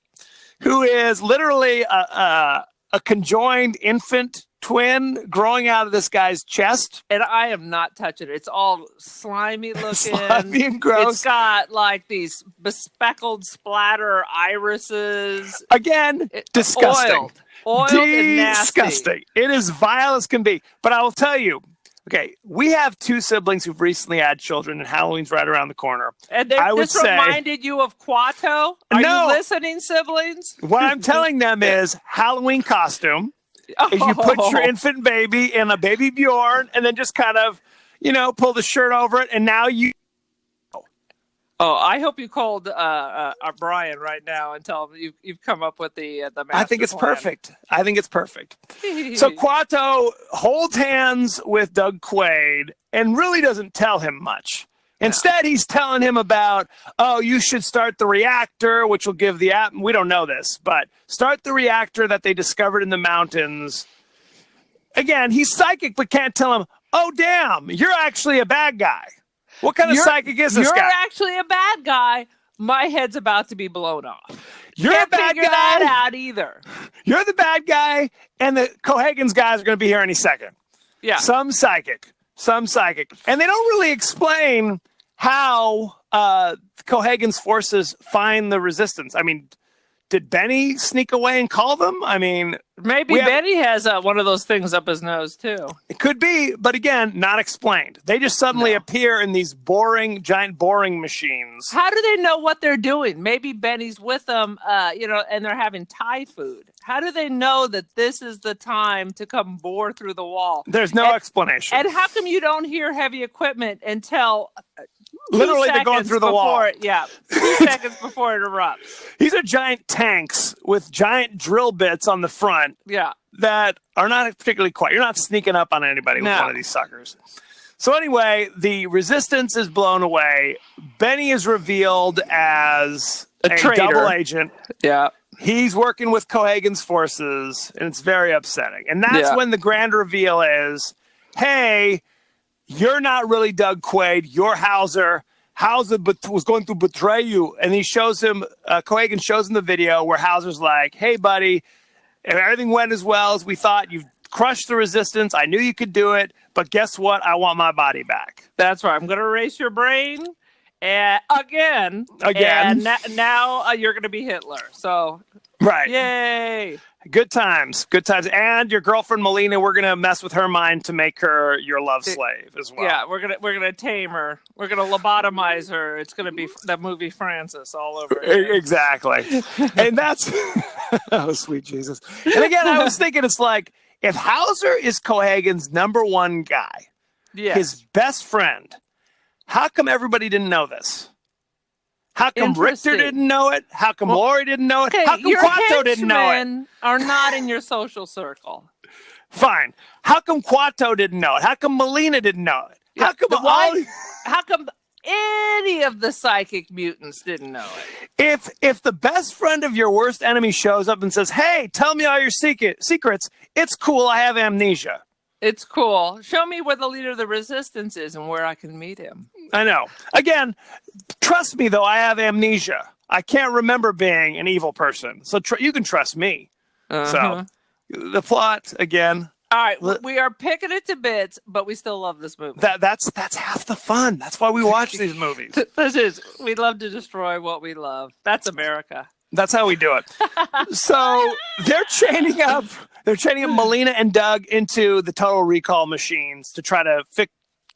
who is literally a conjoined infant twin growing out of this guy's chest. And I am not touching it. It's all slimy looking. Slimy and gross. It's got like these bespeckled splatter irises. Again, disgusting. Oiled and nasty. Disgusting. It is vile as can be. But I will tell you, okay, we have two siblings who've recently had children, and Halloween's right around the corner. And this reminded you of Kuato? Are you listening, siblings? What I'm telling them is Halloween costume. If you put your infant baby in a baby Bjorn and then just kind of, pull the shirt over it, and now you. Oh, I hope you called Brian right now and tell him you've come up with the master I think it's plan. perfect. I think it's perfect. So Kuato holds hands with Doug Quaid and really doesn't tell him much. Instead, he's telling him about, you should start the reactor, which will give the app. We don't know this, but start the reactor that they discovered in the mountains. Again, he's psychic, but can't tell him, oh, damn, you're actually a bad guy. What kind of psychic is this guy? You're actually a bad guy. My head's about to be blown off. You're Can't a bad figure guy. that out either. You're the bad guy, and the Cohagen's guys are going to be here any second. Yeah. Some psychic. And they don't really explain how Cohagen's forces find the resistance. I mean, did Benny sneak away and call them? I mean, maybe Benny has one of those things up his nose too. It could be, but again, not explained. They just suddenly appear in these giant boring machines. How do they know what they're doing? Maybe Benny's with them, and they're having Thai food. How do they know that this is the time to come bore through the wall? There's no explanation. And how come you don't hear heavy equipment until literally they're going through the wall? 2 seconds before it erupts. These are giant tanks with giant drill bits on the front. Yeah. That are not particularly quiet. You're not sneaking up on anybody with one of these suckers. So anyway, the resistance is blown away. Benny is revealed as a double agent. Yeah. He's working with Cohagen's forces, and it's very upsetting. And that's when the grand reveal is, hey, you're not really Doug Quaid. You're Hauser. Hauser was going to betray you. And he shows him, Cohagen shows him the video where Hauser's like, hey, buddy, if everything went as well as we thought, you've crushed the resistance. I knew you could do it. But guess what? I want my body back. That's right. I'm going to erase your brain. And again. And now you're going to be Hitler. So, right. Yay. Good times. And your girlfriend, Melina, we're going to mess with her mind to make her your love slave as well. Yeah, we're gonna tame her. We're going to lobotomize her. It's going to be the movie Francis all over again. Exactly. And that's, oh, sweet Jesus. And again, I was thinking, it's like, if Hauser is Cohagen's number one guy, his best friend, how come everybody didn't know this? How come Richter didn't know it? How come Laurie didn't know it? Okay, how come Quato didn't know it? Are not in your social circle. Fine. How come Quato didn't know it? How come Melina didn't know it? How come how come any of the psychic mutants didn't know it? If the best friend of your worst enemy shows up and says, "Hey, tell me all your secrets," it's cool. I have amnesia. It's cool. Show me where the leader of the resistance is and where I can meet him. I know. Again, trust me, though, I have amnesia. I can't remember being an evil person. So you can trust me. So the plot, again. All right. We are picking it to bits, but we still love this movie. That's half the fun. That's why we watch these movies. We love to destroy what we love. That's America. That's how we do it. So they're chaining up Melina and Doug into the Total Recall machines to try to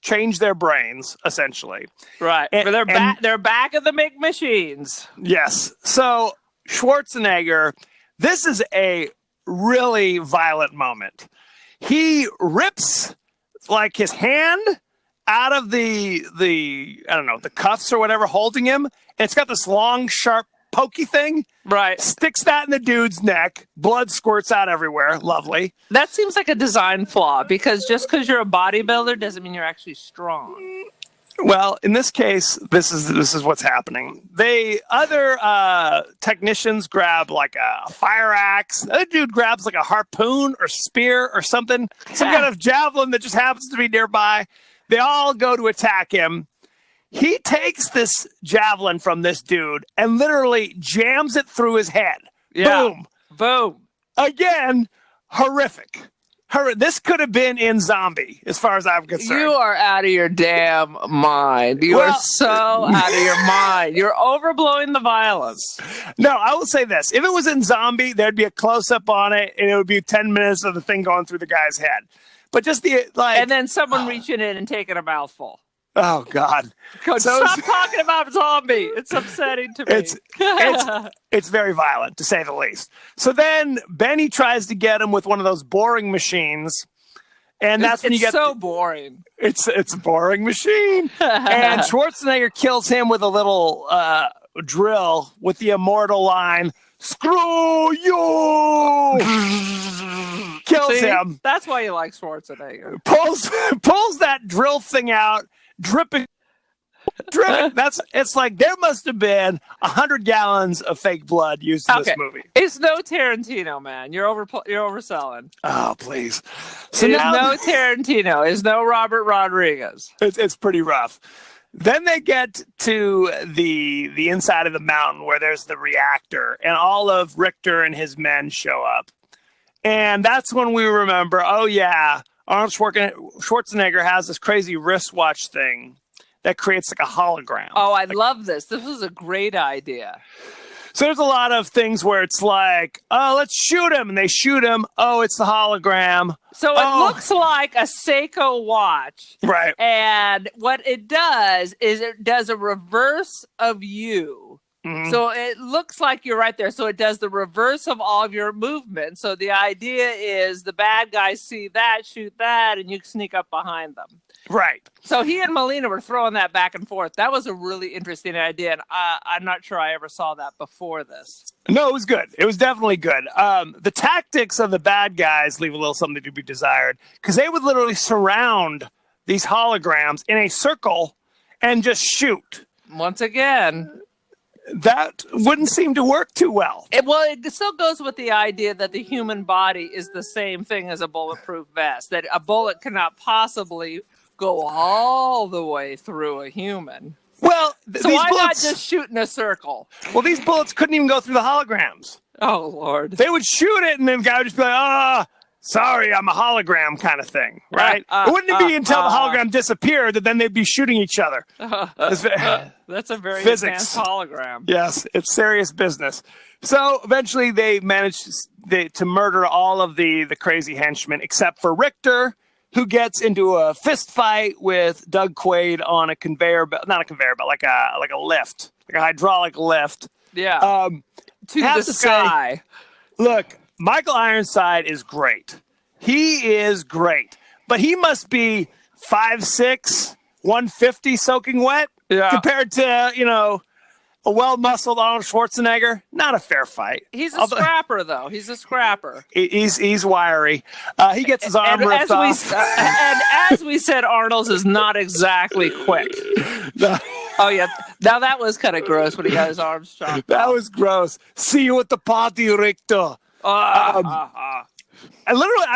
change their brains, essentially. Right. They're back at the make machines. Yes. So Schwarzenegger, this is a really violent moment. He rips like his hand out of the I don't know, the cuffs or whatever holding him, and it's got this long, sharp, pokey thing. Right. Sticks that in the dude's neck. Blood squirts out everywhere. Lovely. That seems like a design flaw, because just because you're a bodybuilder doesn't mean you're actually strong. Well, in this case, this is what's happening. Other technicians grab like a fire axe. Another dude grabs like a harpoon or spear or something. Some kind of javelin that just happens to be nearby. They all go to attack him. He takes this javelin from this dude and literally jams it through his head. Yeah. Boom. Boom. Again, horrific. This could have been in Zombie, as far as I'm concerned. You are out of your damn mind. You are so out of your mind. You're overblowing the violence. No, I will say this. If it was in Zombie, there'd be a close-up on it, and it would be 10 minutes of the thing going through the guy's head. But just and then someone reaching in and taking a mouthful. Oh, God. Stop talking about Zombie. It's upsetting to me. It's very violent, to say the least. So then Benny tries to get him with one of those boring machines. And that's when you get... It's so boring. It's a boring machine. And Schwarzenegger kills him with a little drill with the immortal line, "Screw you!" Kills him. That's why you like Schwarzenegger. Pulls that drill thing out. Dripping. It's like there must have been 100 gallons of fake blood used in this movie. It's no Tarantino, man. You're overselling. Oh, please. So it's no Tarantino. It's no Robert Rodriguez. It's pretty rough. Then they get to the inside of the mountain where there's the reactor, and all of Richter and his men show up. And that's when we remember, oh yeah, Arnold Schwarzenegger has this crazy wristwatch thing that creates like a hologram. Oh, I love this. This was a great idea. So there's a lot of things where it's like, oh, let's shoot him. And they shoot him. Oh, it's the hologram. So it looks like a Seiko watch. Right. And what it does is it does a reverse of you. Mm-hmm. So it looks like you're right there. So it does the reverse of all of your movement. So the idea is the bad guys see that, shoot that, and you sneak up behind them. Right. So he and Melina were throwing that back and forth. That was a really interesting idea. And I'm not sure I ever saw that before this. No, it was good. It was definitely good. The tactics of the bad guys leave a little something to be desired, because they would literally surround these holograms in a circle and just shoot. Once again, that wouldn't seem to work too well. It still goes with the idea that the human body is the same thing as a bulletproof vest, that a bullet cannot possibly go all the way through a human. Well, So these why bullets, not just shoot in a circle? well, these bullets couldn't even go through the holograms. Oh, Lord. They would shoot it, and then the guy would just be like, sorry, I'm a hologram kind of thing, right? It wouldn't be until the hologram disappeared that then they'd be shooting each other. That's a very Physics. advanced hologram. Yes, it's serious business. So eventually they managed to murder all of the crazy henchmen except for Richter, who gets into a fist fight with Doug Quaid on a conveyor belt, not a conveyor belt, like a lift, like a hydraulic lift. Yeah. To the sky. Look, Michael Ironside is great. He is great. But he must be 5'6", 150 soaking wet compared to, a well-muscled Arnold Schwarzenegger. Not a fair fight. He's a scrapper, though. He's a scrapper. He's wiry. He gets his arm ripped off. And as we said, Arnold's is not exactly quick. Oh, yeah. Now, that was kind of gross when he got his arms chopped That off. was gross. See you at the party, Richter. I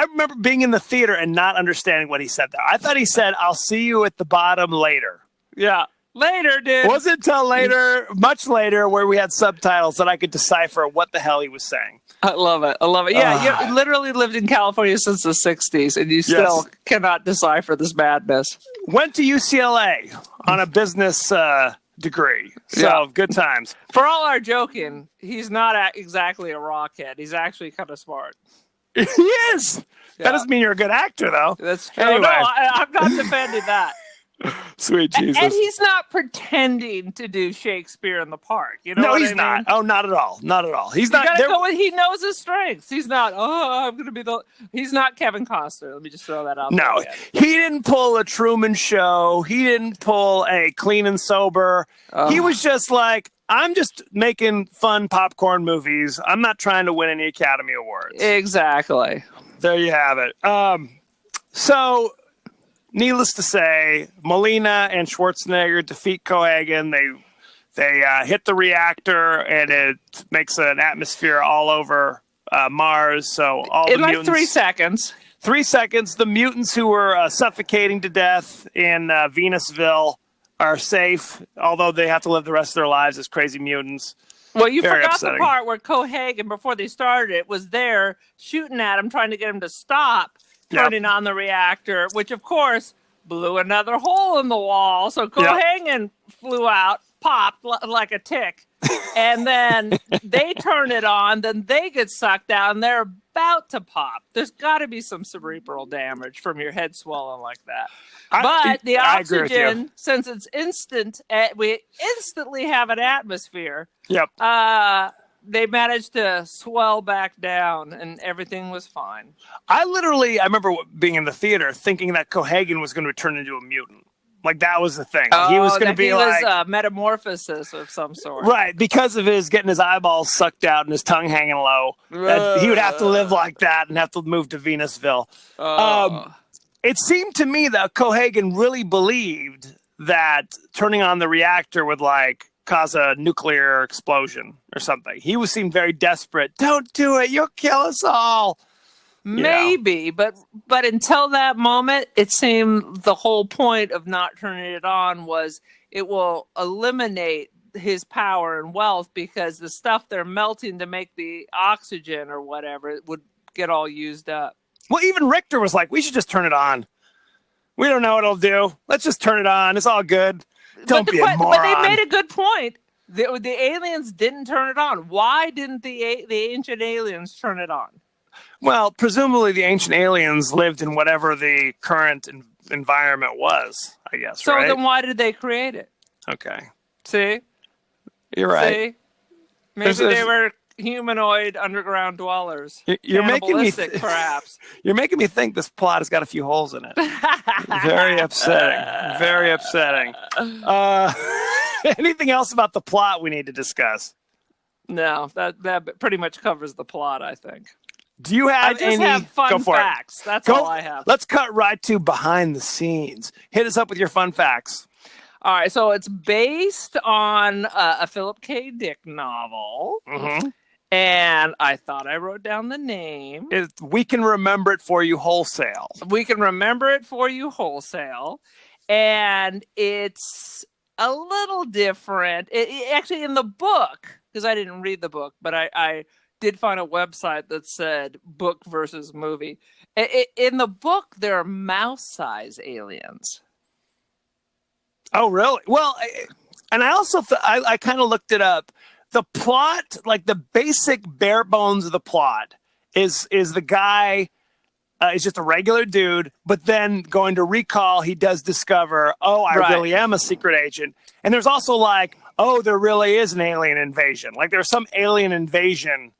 remember being in the theater and not understanding what he said there. I thought he said, I'll see you at the bottom later. Yeah. Later, dude. Wasn't until later, much later, where we had subtitles that I could decipher what the hell he was saying. I love it. Yeah, you literally lived in California since the 60s, and you still cannot decipher this madness. Went to UCLA on a business degree. So, good times. For all our joking, he's not exactly a rockhead. He's actually kind of smart. He is. Yeah. That doesn't mean you're a good actor, though. That's true. Anyway. No, I'm not defending that. Sweet Jesus. And he's not pretending to do Shakespeare in the Park. You know no, what he's I mean? not. Oh, not at all. Not at all. He's not. He knows his strengths. He's not, I'm going to be he's not Kevin Costner. Let me just throw that out there. No, he didn't pull a Truman Show. He didn't pull a Clean and Sober. He was just like, I'm just making fun popcorn movies. I'm not trying to win any Academy Awards. Exactly. There you have it. So, needless to say, Molina and Schwarzenegger defeat Cohagen. They hit the reactor, and it makes an atmosphere all over Mars. So all in the like mutants, 3 seconds. 3 seconds. The mutants who were suffocating to death in Venusville are safe, although they have to live the rest of their lives as crazy mutants. Well, you Very forgot upsetting. the part where Cohagen, before they started it, was there shooting at him, trying to get him to stop turning on the reactor, which, of course, blew another hole in the wall. So Cohagen flew out, popped like a tick, and then they turn it on, then they get sucked out, and they're about to pop. There's got to be some cerebral damage from your head swelling like that. But the oxygen, since it's instant, we instantly have an atmosphere. Yep. They managed to swell back down, and everything was fine. I remember being in the theater thinking that Cohagen was going to turn into a mutant. Like, that was the thing. He was going to be like... a metamorphosis of some sort. Right, because of getting his eyeballs sucked out and his tongue hanging low. He would have to live like that and have to move to Venusville. It seemed to me that Cohagen really believed that turning on the reactor would, cause a nuclear explosion or something. He seemed very desperate. Don't do it. You'll kill us all. Maybe, but until that moment, it seemed the whole point of not turning it on was it will eliminate his power and wealth, because the stuff they're melting to make the oxygen or whatever, it would get all used up. Well, even Richter was like, we should just turn it on. We don't know what it'll do. Let's just turn it on. It's all good. Don't be a moron. But they made a good point. The aliens didn't turn it on. Why didn't the ancient aliens turn it on? Well, presumably the ancient aliens lived in whatever the current environment was, I guess, so right? Then why did they create it? Okay. See? You're right. See? Maybe they were humanoid underground dwellers. You're making me perhaps. You're making me think this plot has got a few holes in it. Very upsetting. Very upsetting. Anything else about the plot we need to discuss? No, that pretty much covers the plot, I think. Do you have I just have fun facts. That's all I have. Let's cut right to behind the scenes. Hit us up with your fun facts. All right, so it's based on a Philip K. Dick novel. Mm-hmm. And I thought I wrote down the name. We Can Remember It For You Wholesale. We Can Remember It For You Wholesale. And it's a little different. Actually, in the book, because I didn't read the book, but I did find a website that said book versus movie. In the book, there are mouse-sized aliens. Oh, really? Well, and I also I kind of looked it up. The plot, like the basic bare bones of the plot, is the guy is just a regular dude, but then going to recall, he does discover, oh, I really am a secret agent. And there's also like, oh, there really is an alien invasion. Like there's some alien invasion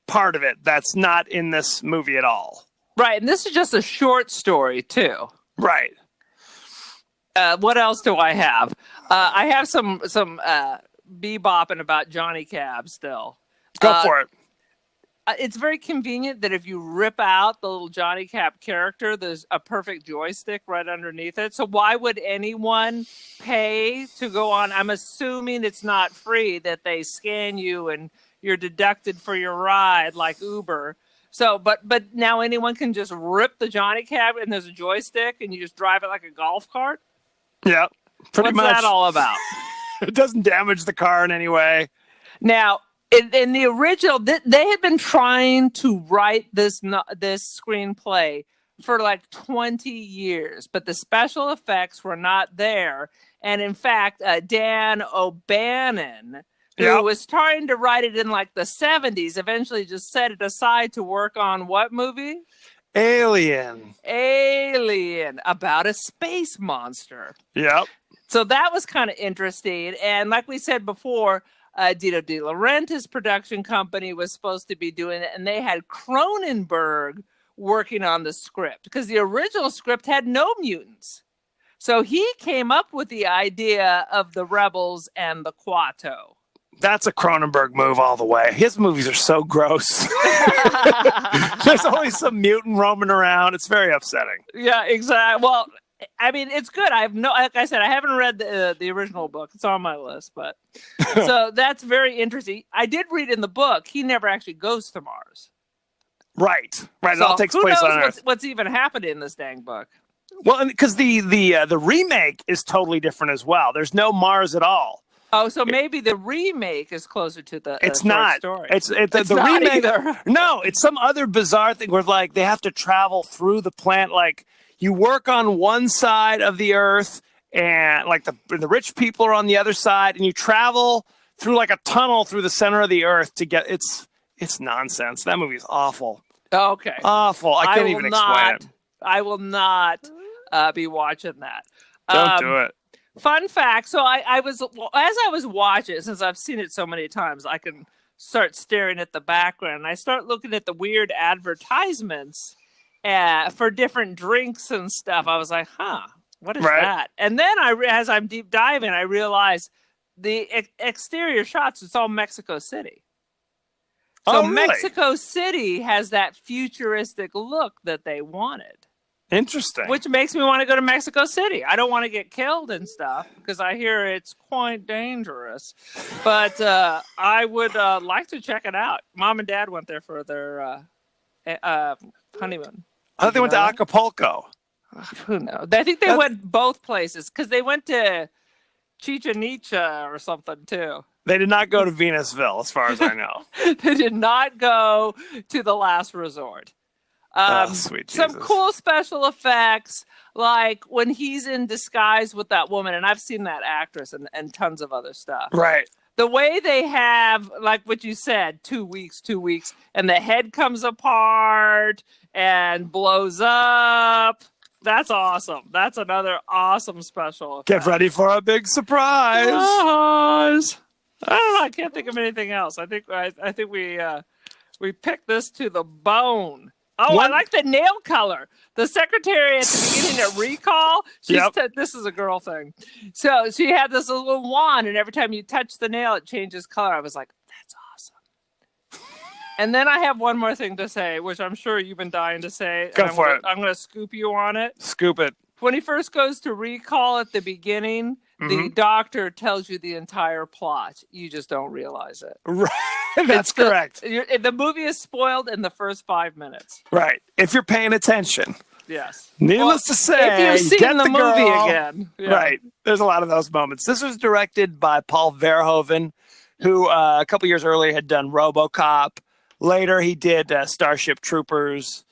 part of it that's not in this movie at all. Right, and this is just a short story too. Right. What else do I have? I have some bebopping about Johnny Cab still. Go for it. It's very convenient that if you rip out the little Johnny Cab character, there's a perfect joystick right underneath it. So why would anyone pay to go on? I'm assuming it's not free, that they scan you and you're deducted for your ride like Uber. So, but now anyone can just rip the Johnny Cab and there's a joystick and you just drive it like a golf cart? Yeah, pretty much. What's that all about? It doesn't damage the car in any way. Now, in the original, they had been trying to write this screenplay for like 20 years, but the special effects were not there. And in fact, Dan O'Bannon, who was trying to write it in like the 70s, eventually just set it aside to work on what movie? Alien, about a space monster. Yep. So that was kind of interesting. And like we said before, Dino De Laurentiis production company was supposed to be doing it, and they had Cronenberg working on the script because the original script had no mutants. So he came up with the idea of the Rebels and the Quato. That's a Cronenberg move all the way. His movies are so gross. There's always some mutant roaming around. It's very upsetting. Yeah, exactly. Well, I mean, it's good. Like I said, I haven't read the original book. It's on my list, but so that's very interesting. I did read in the book he never actually goes to Mars. Right. So it all takes place on Earth. What's even happened in this dang book? Well, because the remake is totally different as well. There's no Mars at all. Oh, so maybe the remake is closer to the it's not story. It's the not remake either. No, it's some other bizarre thing where like they have to travel through the planet. Like you work on one side of the Earth, and like the rich people are on the other side, and you travel through like a tunnel through the center of the Earth to get. It's nonsense. That movie is awful. Okay, awful. I can't even explain it. I will not be watching that. Don't do it. Fun fact. So I was watching it, since I've seen it so many times, I can start staring at the background. And I start looking at the weird advertisements for different drinks and stuff. I was like, what is that? And then as I'm deep diving, I realize the exterior shots, it's all Mexico City. So really? Mexico City has that futuristic look that they wanted. Interesting. Which makes me want to go to Mexico City. I don't want to get killed and stuff because I hear it's quite dangerous. But I would like to check it out. Mom and Dad went there for their honeymoon. I thought they went to Acapulco. Who knows? I think they went both places because they went to Chichen Itza or something too. They did not go to Venusville, as far as I know. They did not go to the last resort. Sweet Jesus. Some cool special effects, like when he's in disguise with that woman, and I've seen that actress and tons of other stuff. Right. The way they have, like what you said, 2 weeks, and the head comes apart and blows up. That's awesome. That's another awesome special effect. Get ready for a big surprise. I don't know. I can't think of anything else. I think we picked this to the bone. Oh, I like the nail color. The secretary at the beginning of Recall, this is a girl thing. So she had this little wand, and every time you touch the nail, it changes color. I was like, that's awesome. And then I have one more thing to say, which I'm sure you've been dying to say. Go for it. I'm going to scoop you on it. Scoop it. When he first goes to Recall at the beginning, the doctor tells you the entire plot. You just don't realize it. Right. That's correct. The movie is spoiled in the first 5 minutes. Right. If you're paying attention. Yes. Needless to say, if you've seen get the movie girl. again. Yeah. Right. There's a lot of those moments. This was directed by Paul Verhoeven, who a couple years earlier had done RoboCop. Later, he did Starship Troopers.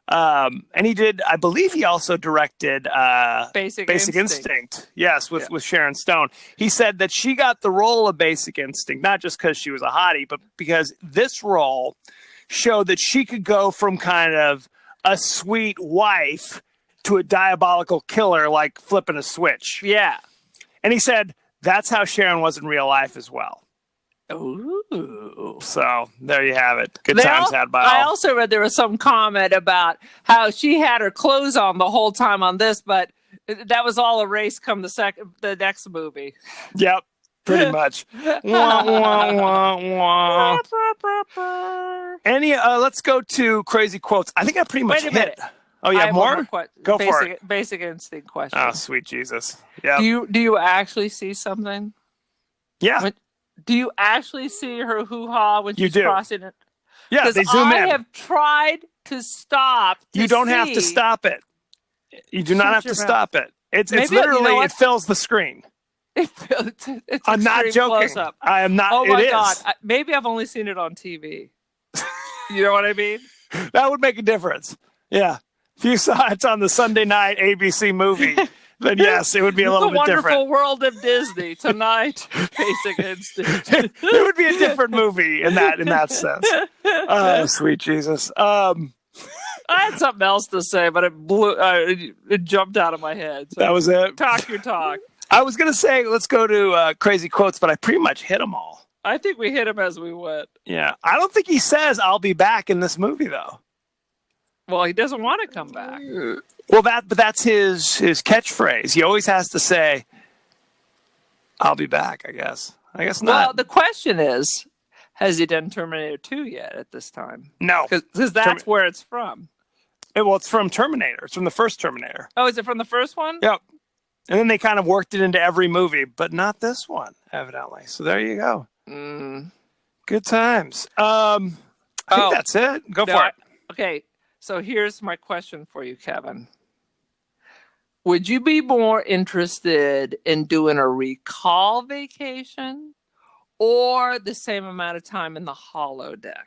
And he did, I believe he also directed Basic Instinct. Yes, with Sharon Stone. He said that she got the role of Basic Instinct, not just because she was a hottie, but because this role showed that she could go from kind of a sweet wife to a diabolical killer, like flipping a switch. Yeah. And he said that's how Sharon was in real life as well. Ooh. So there you have it. Good times had by all. I also read there was some comment about how she had her clothes on the whole time on this, but that was all erased come the next movie. Yep, pretty much. Wah, wah, wah, wah. Let's go to crazy quotes. I think I pretty much Wait a minute. Oh, you have more? Go for it. Basic Instinct question. Oh, sweet Jesus. Yeah. Do you actually see something? Yeah. Do you actually see her hoo-ha when she's crossing it? Yeah, they zoom in. I have tried to stop. You don't have to stop it. You do not have to stop it. It's literally, it fills the screen. I'm not joking. Close-up. I am not. Oh my it God. Is. Maybe I've only seen it on TV. You know what I mean? That would make a difference. Yeah. If you saw it on the Sunday night ABC movie, then yes, it would be a little bit different. The Wonderful World of Disney tonight. Basic Instinct. It would be a different movie in that sense. Oh, sweet Jesus. I had something else to say, but it jumped out of my head. So that was it. Talk your talk. I was going to say, let's go to crazy quotes, but I pretty much hit them all. I think we hit them as we went. Yeah. I don't think he says, I'll be back in this movie, though. Well, he doesn't want to come back. Well, that's his catchphrase. He always has to say, I'll be back, I guess. I guess not. Well, the question is, has he done Terminator 2 yet at this time? No. Because that's where it's from. Well, it's from Terminator. It's from the first Terminator. Oh, is it from the first one? Yep. And then they kind of worked it into every movie, but not this one, evidently. So there you go. Good times. I think that's it. Go for it. Okay. So here's my question for you, Kevin. Would you be more interested in doing a recall vacation or the same amount of time in the holodeck?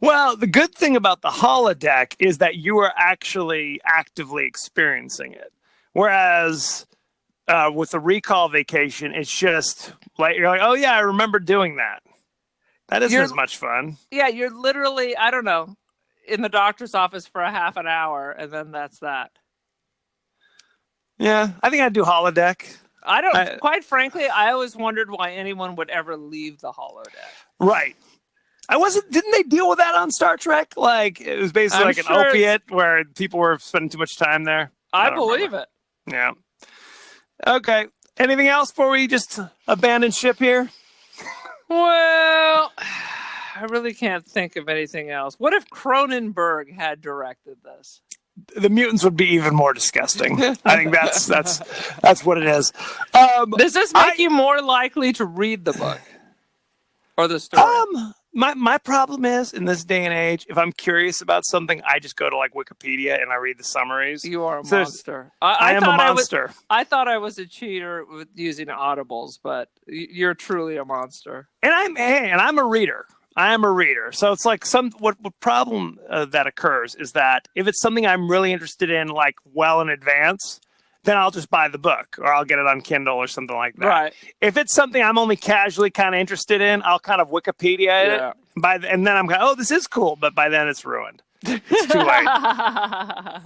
Well, the good thing about the holodeck is that you are actually actively experiencing it. Whereas with the recall vacation, it's just like, you're like, oh yeah, I remember doing that. That isn't as much fun. Yeah, you're literally, I don't know, in the doctor's office for a half an hour, and then that's that. Yeah, I think I'd do holodeck. Quite frankly, I always wondered why anyone would ever leave the holodeck. Right. Didn't they deal with that on Star Trek? Like, it was basically an opiate where people were spending too much time there. I believe it. Yeah. Okay. Anything else before we just abandon ship here? Well, I really can't think of anything else. What if Cronenberg had directed this? The mutants would be even more disgusting. I think that's what it is. Does this make you more likely to read the book or the story? My problem is, in this day and age, if I'm curious about something, I just go to like Wikipedia and I read the summaries. You are a monster. I am a monster. I thought I was a cheater with using audibles, but you're truly a monster. And I'm a reader. I am a reader. So it's like what problem that occurs is that if it's something I'm really interested in, like well in advance, then I'll just buy the book or I'll get it on Kindle or something like that. Right. If it's something I'm only casually kind of interested in, I'll kind of Wikipedia it. And then I'm kind of, oh, this is cool. But by then it's ruined. It's too late.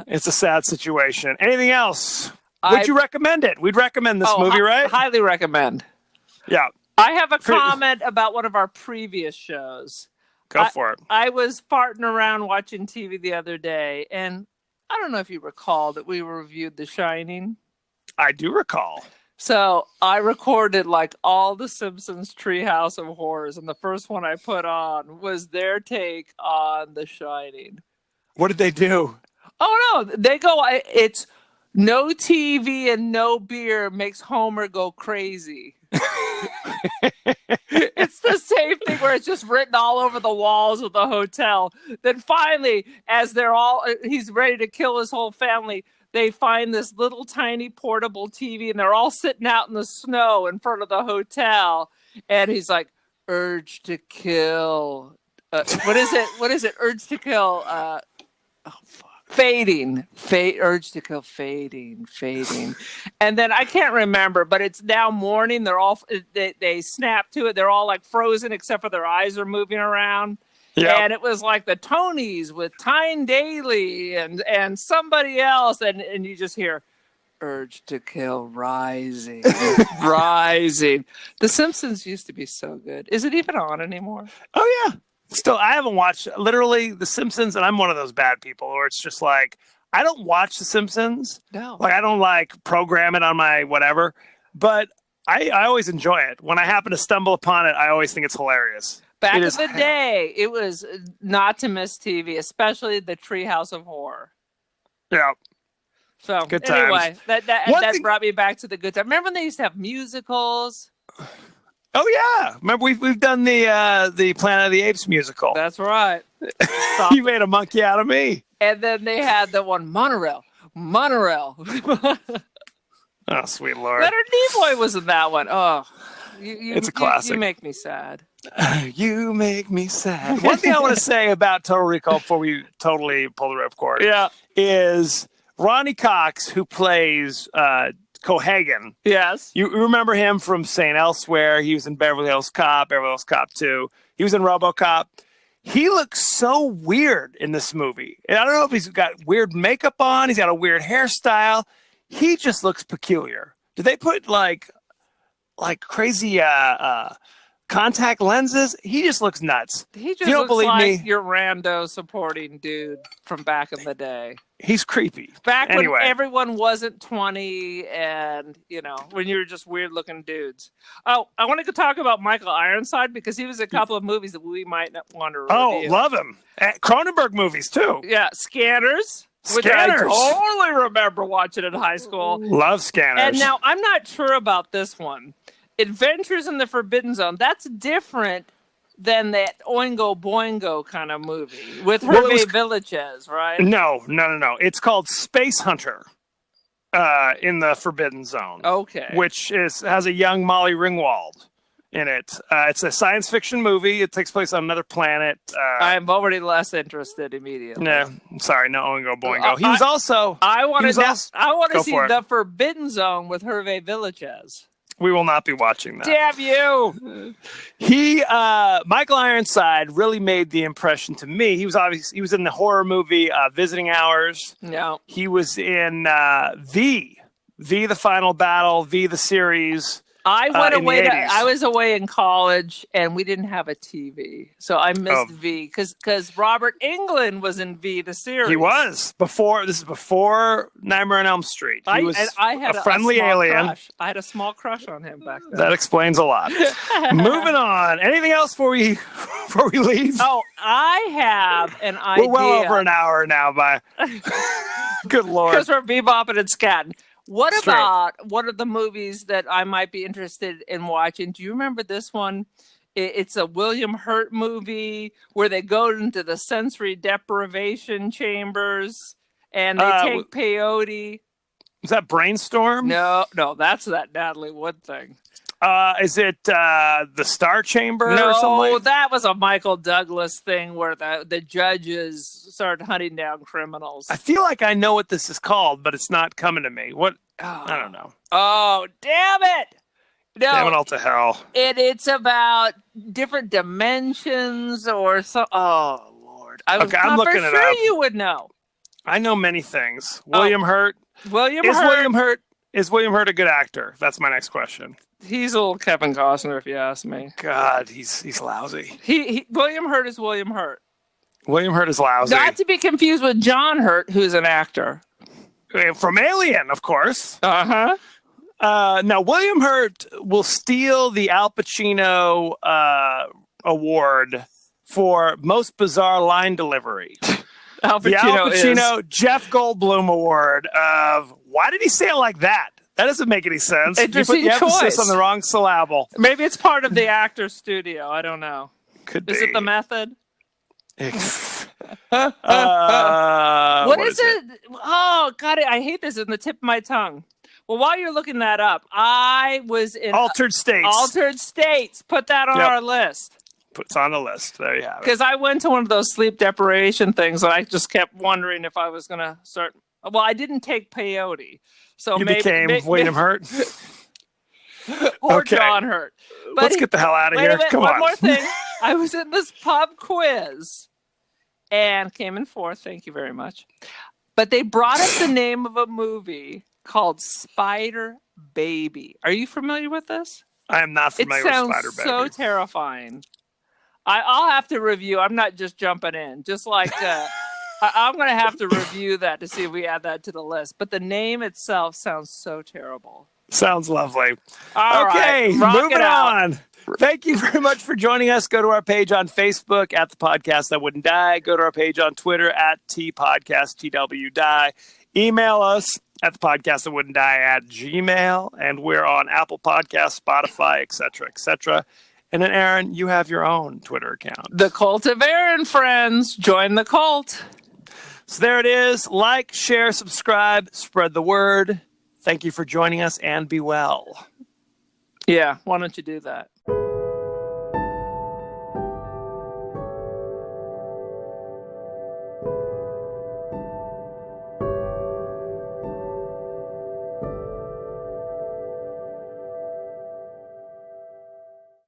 It's a sad situation. Anything else? Would you recommend it? We'd recommend this movie, right? Highly recommend. Yeah. I have a comment about one of our previous shows. Go for it. I was farting around watching TV the other day, and I don't know if you recall that we reviewed The Shining. I do recall. So I recorded like all the Simpsons Treehouse of Horrors, and the first one I put on was their take on The Shining. What did they do? Oh, no. They go, it's no TV and no beer makes Homer go crazy. It's the same thing where it's just written all over the walls of the hotel. Then finally, as he's ready to kill his whole family, they find this little tiny portable TV, and they're all sitting out in the snow in front of the hotel. And he's like, urge to kill. What is it? What is it? Urge to kill. Oh, fuck. Fading. Urge to kill. Fading. And then I can't remember, but it's now morning. They're all, they snap to it. They're all like frozen except for their eyes are moving around. Yep. And it was like the Tonys with Tyne Daly and somebody else. And you just hear, urge to kill rising. Rising. The Simpsons used to be so good. Is it even on anymore? Oh, yeah. Still, I haven't watched literally The Simpsons, and I'm one of those bad people where it's just like, I don't watch The Simpsons. No. Like, I don't like program it on my whatever, but I always enjoy it. When I happen to stumble upon it, I always think it's hilarious. Back in the day, it was not to miss TV, especially the Treehouse of Horror. Yeah. So, good anyway, times. that brought me back to the good time. Remember when they used to have musicals? Oh yeah, remember we've done the Planet of the Apes musical. That's right. You made a monkey out of me. And then they had the one Monorail. Oh, sweet Lord. Leonard Nimoy was in that one. Oh, it's a classic. You make me sad. You make me sad. One thing I want to say about Total Recall before we totally pull the ripcord, is Ronnie Cox, who plays Cohagen. Yes. You remember him from St. Elsewhere. He was in Beverly Hills Cop, Beverly Hills Cop 2. He was in RoboCop. He looks so weird in this movie. And I don't know if he's got weird makeup on. He's got a weird hairstyle. He just looks peculiar. Did they put like crazy contact lenses? He just looks nuts. He just looks like your rando supporting dude from back in the day. He's creepy. Back when everyone wasn't 20 and, when you were just weird looking dudes. Oh, I wanted to talk about Michael Ironside because he was in a couple of movies that we might not want to review. Oh, love him. Cronenberg movies too. Yeah, Scanners. Which I totally remember watching in high school. Love Scanners. And now I'm not sure about this one. Adventures in the Forbidden Zone. That's different than that Oingo Boingo kind of movie with Hervé Villechaize, right? No. It's called Space Hunter in the Forbidden Zone. Okay. Which has a young Molly Ringwald in it. It's a science fiction movie. It takes place on another planet. I'm already less interested immediately. No, sorry, no Oingo Boingo. He was also... I want to see The Forbidden Zone with Hervé Villechaize. We will not be watching that. Damn you! Michael Ironside really made the impression to me. He was in the horror movie Visiting Hours. No. He was in V, the Final Battle, V the series. I was away in college and we didn't have a TV. So I missed V because Robert Englund was in V the series. He was before Nightmare on Elm Street. He was a friendly alien. Crush. I had a small crush on him back then. That explains a lot. Moving on. Anything else before we leave? Oh, I have an idea. We're well over an hour now, good Lord. Because we're bebopping and scatting. What about one of the movies that I might be interested in watching? Do you remember this one? It's a William Hurt movie where they go into the sensory deprivation chambers and they take peyote. Is that Brainstorm? No, that's that Natalie Wood thing. Is it the Star Chamber or something? No, that was a Michael Douglas thing where the judges started hunting down criminals. I feel like I know what this is called, but it's not coming to me. What? I don't know. Oh, damn it! No, damn it all to hell. It's about different dimensions or so. Oh, Lord. I'm looking it up. You would know. I know many things. William Hurt. Is William Hurt a good actor? That's my next question. He's old Kevin Costner, if you ask me. God, he's lousy. William Hurt is William Hurt. William Hurt is lousy. Not to be confused with John Hurt, who's an actor. From Alien, of course. Uh-huh. Now, William Hurt will steal the Al Pacino award for most bizarre line delivery. Al Pacino the Al Pacino Jeff Goldblum award of, why did he say it like that? That doesn't make any sense. Interesting you put the emphasis choice. on the wrong syllable. Maybe it's part of the actor's studio. I don't know. Could be. Is it the method? What is it? Oh, God, I hate this. It's on the tip of my tongue. Well, while you're looking that up, I was in Altered States. Altered States. Put that on our list. It's on the list. There you have it. Because I went to one of those sleep deprivation things, and I just kept wondering if I was going to start. Well, I didn't take peyote, so you became William Hurt or John Hurt. But let's get the hell out of here. Come on. One more thing. I was in this pub quiz and came in fourth. Thank you very much. But they brought up the name of a movie called Spider Baby. Are you familiar with this? I am not familiar with Spider Baby. It sounds so terrifying. I'll have to review. I'm not just jumping in. Just like I'm going to have to review that to see if we add that to the list. But the name itself sounds so terrible. Sounds lovely. All okay, right, moving on. Thank you very much for joining us. Go to our page on Facebook at The Podcast That Wouldn't Die. Go to our page on Twitter at TPodcastTWDie. Email us at thepodcastthatwouldn'tdie@gmail. And we're on Apple Podcasts, Spotify, etc., etc. And then, Aaron, you have your own Twitter account. The Cult of Aaron, friends. Join the cult. So there it is. Like, share, subscribe, spread the word. Thank you for joining us, and be well. Yeah, why don't you do that?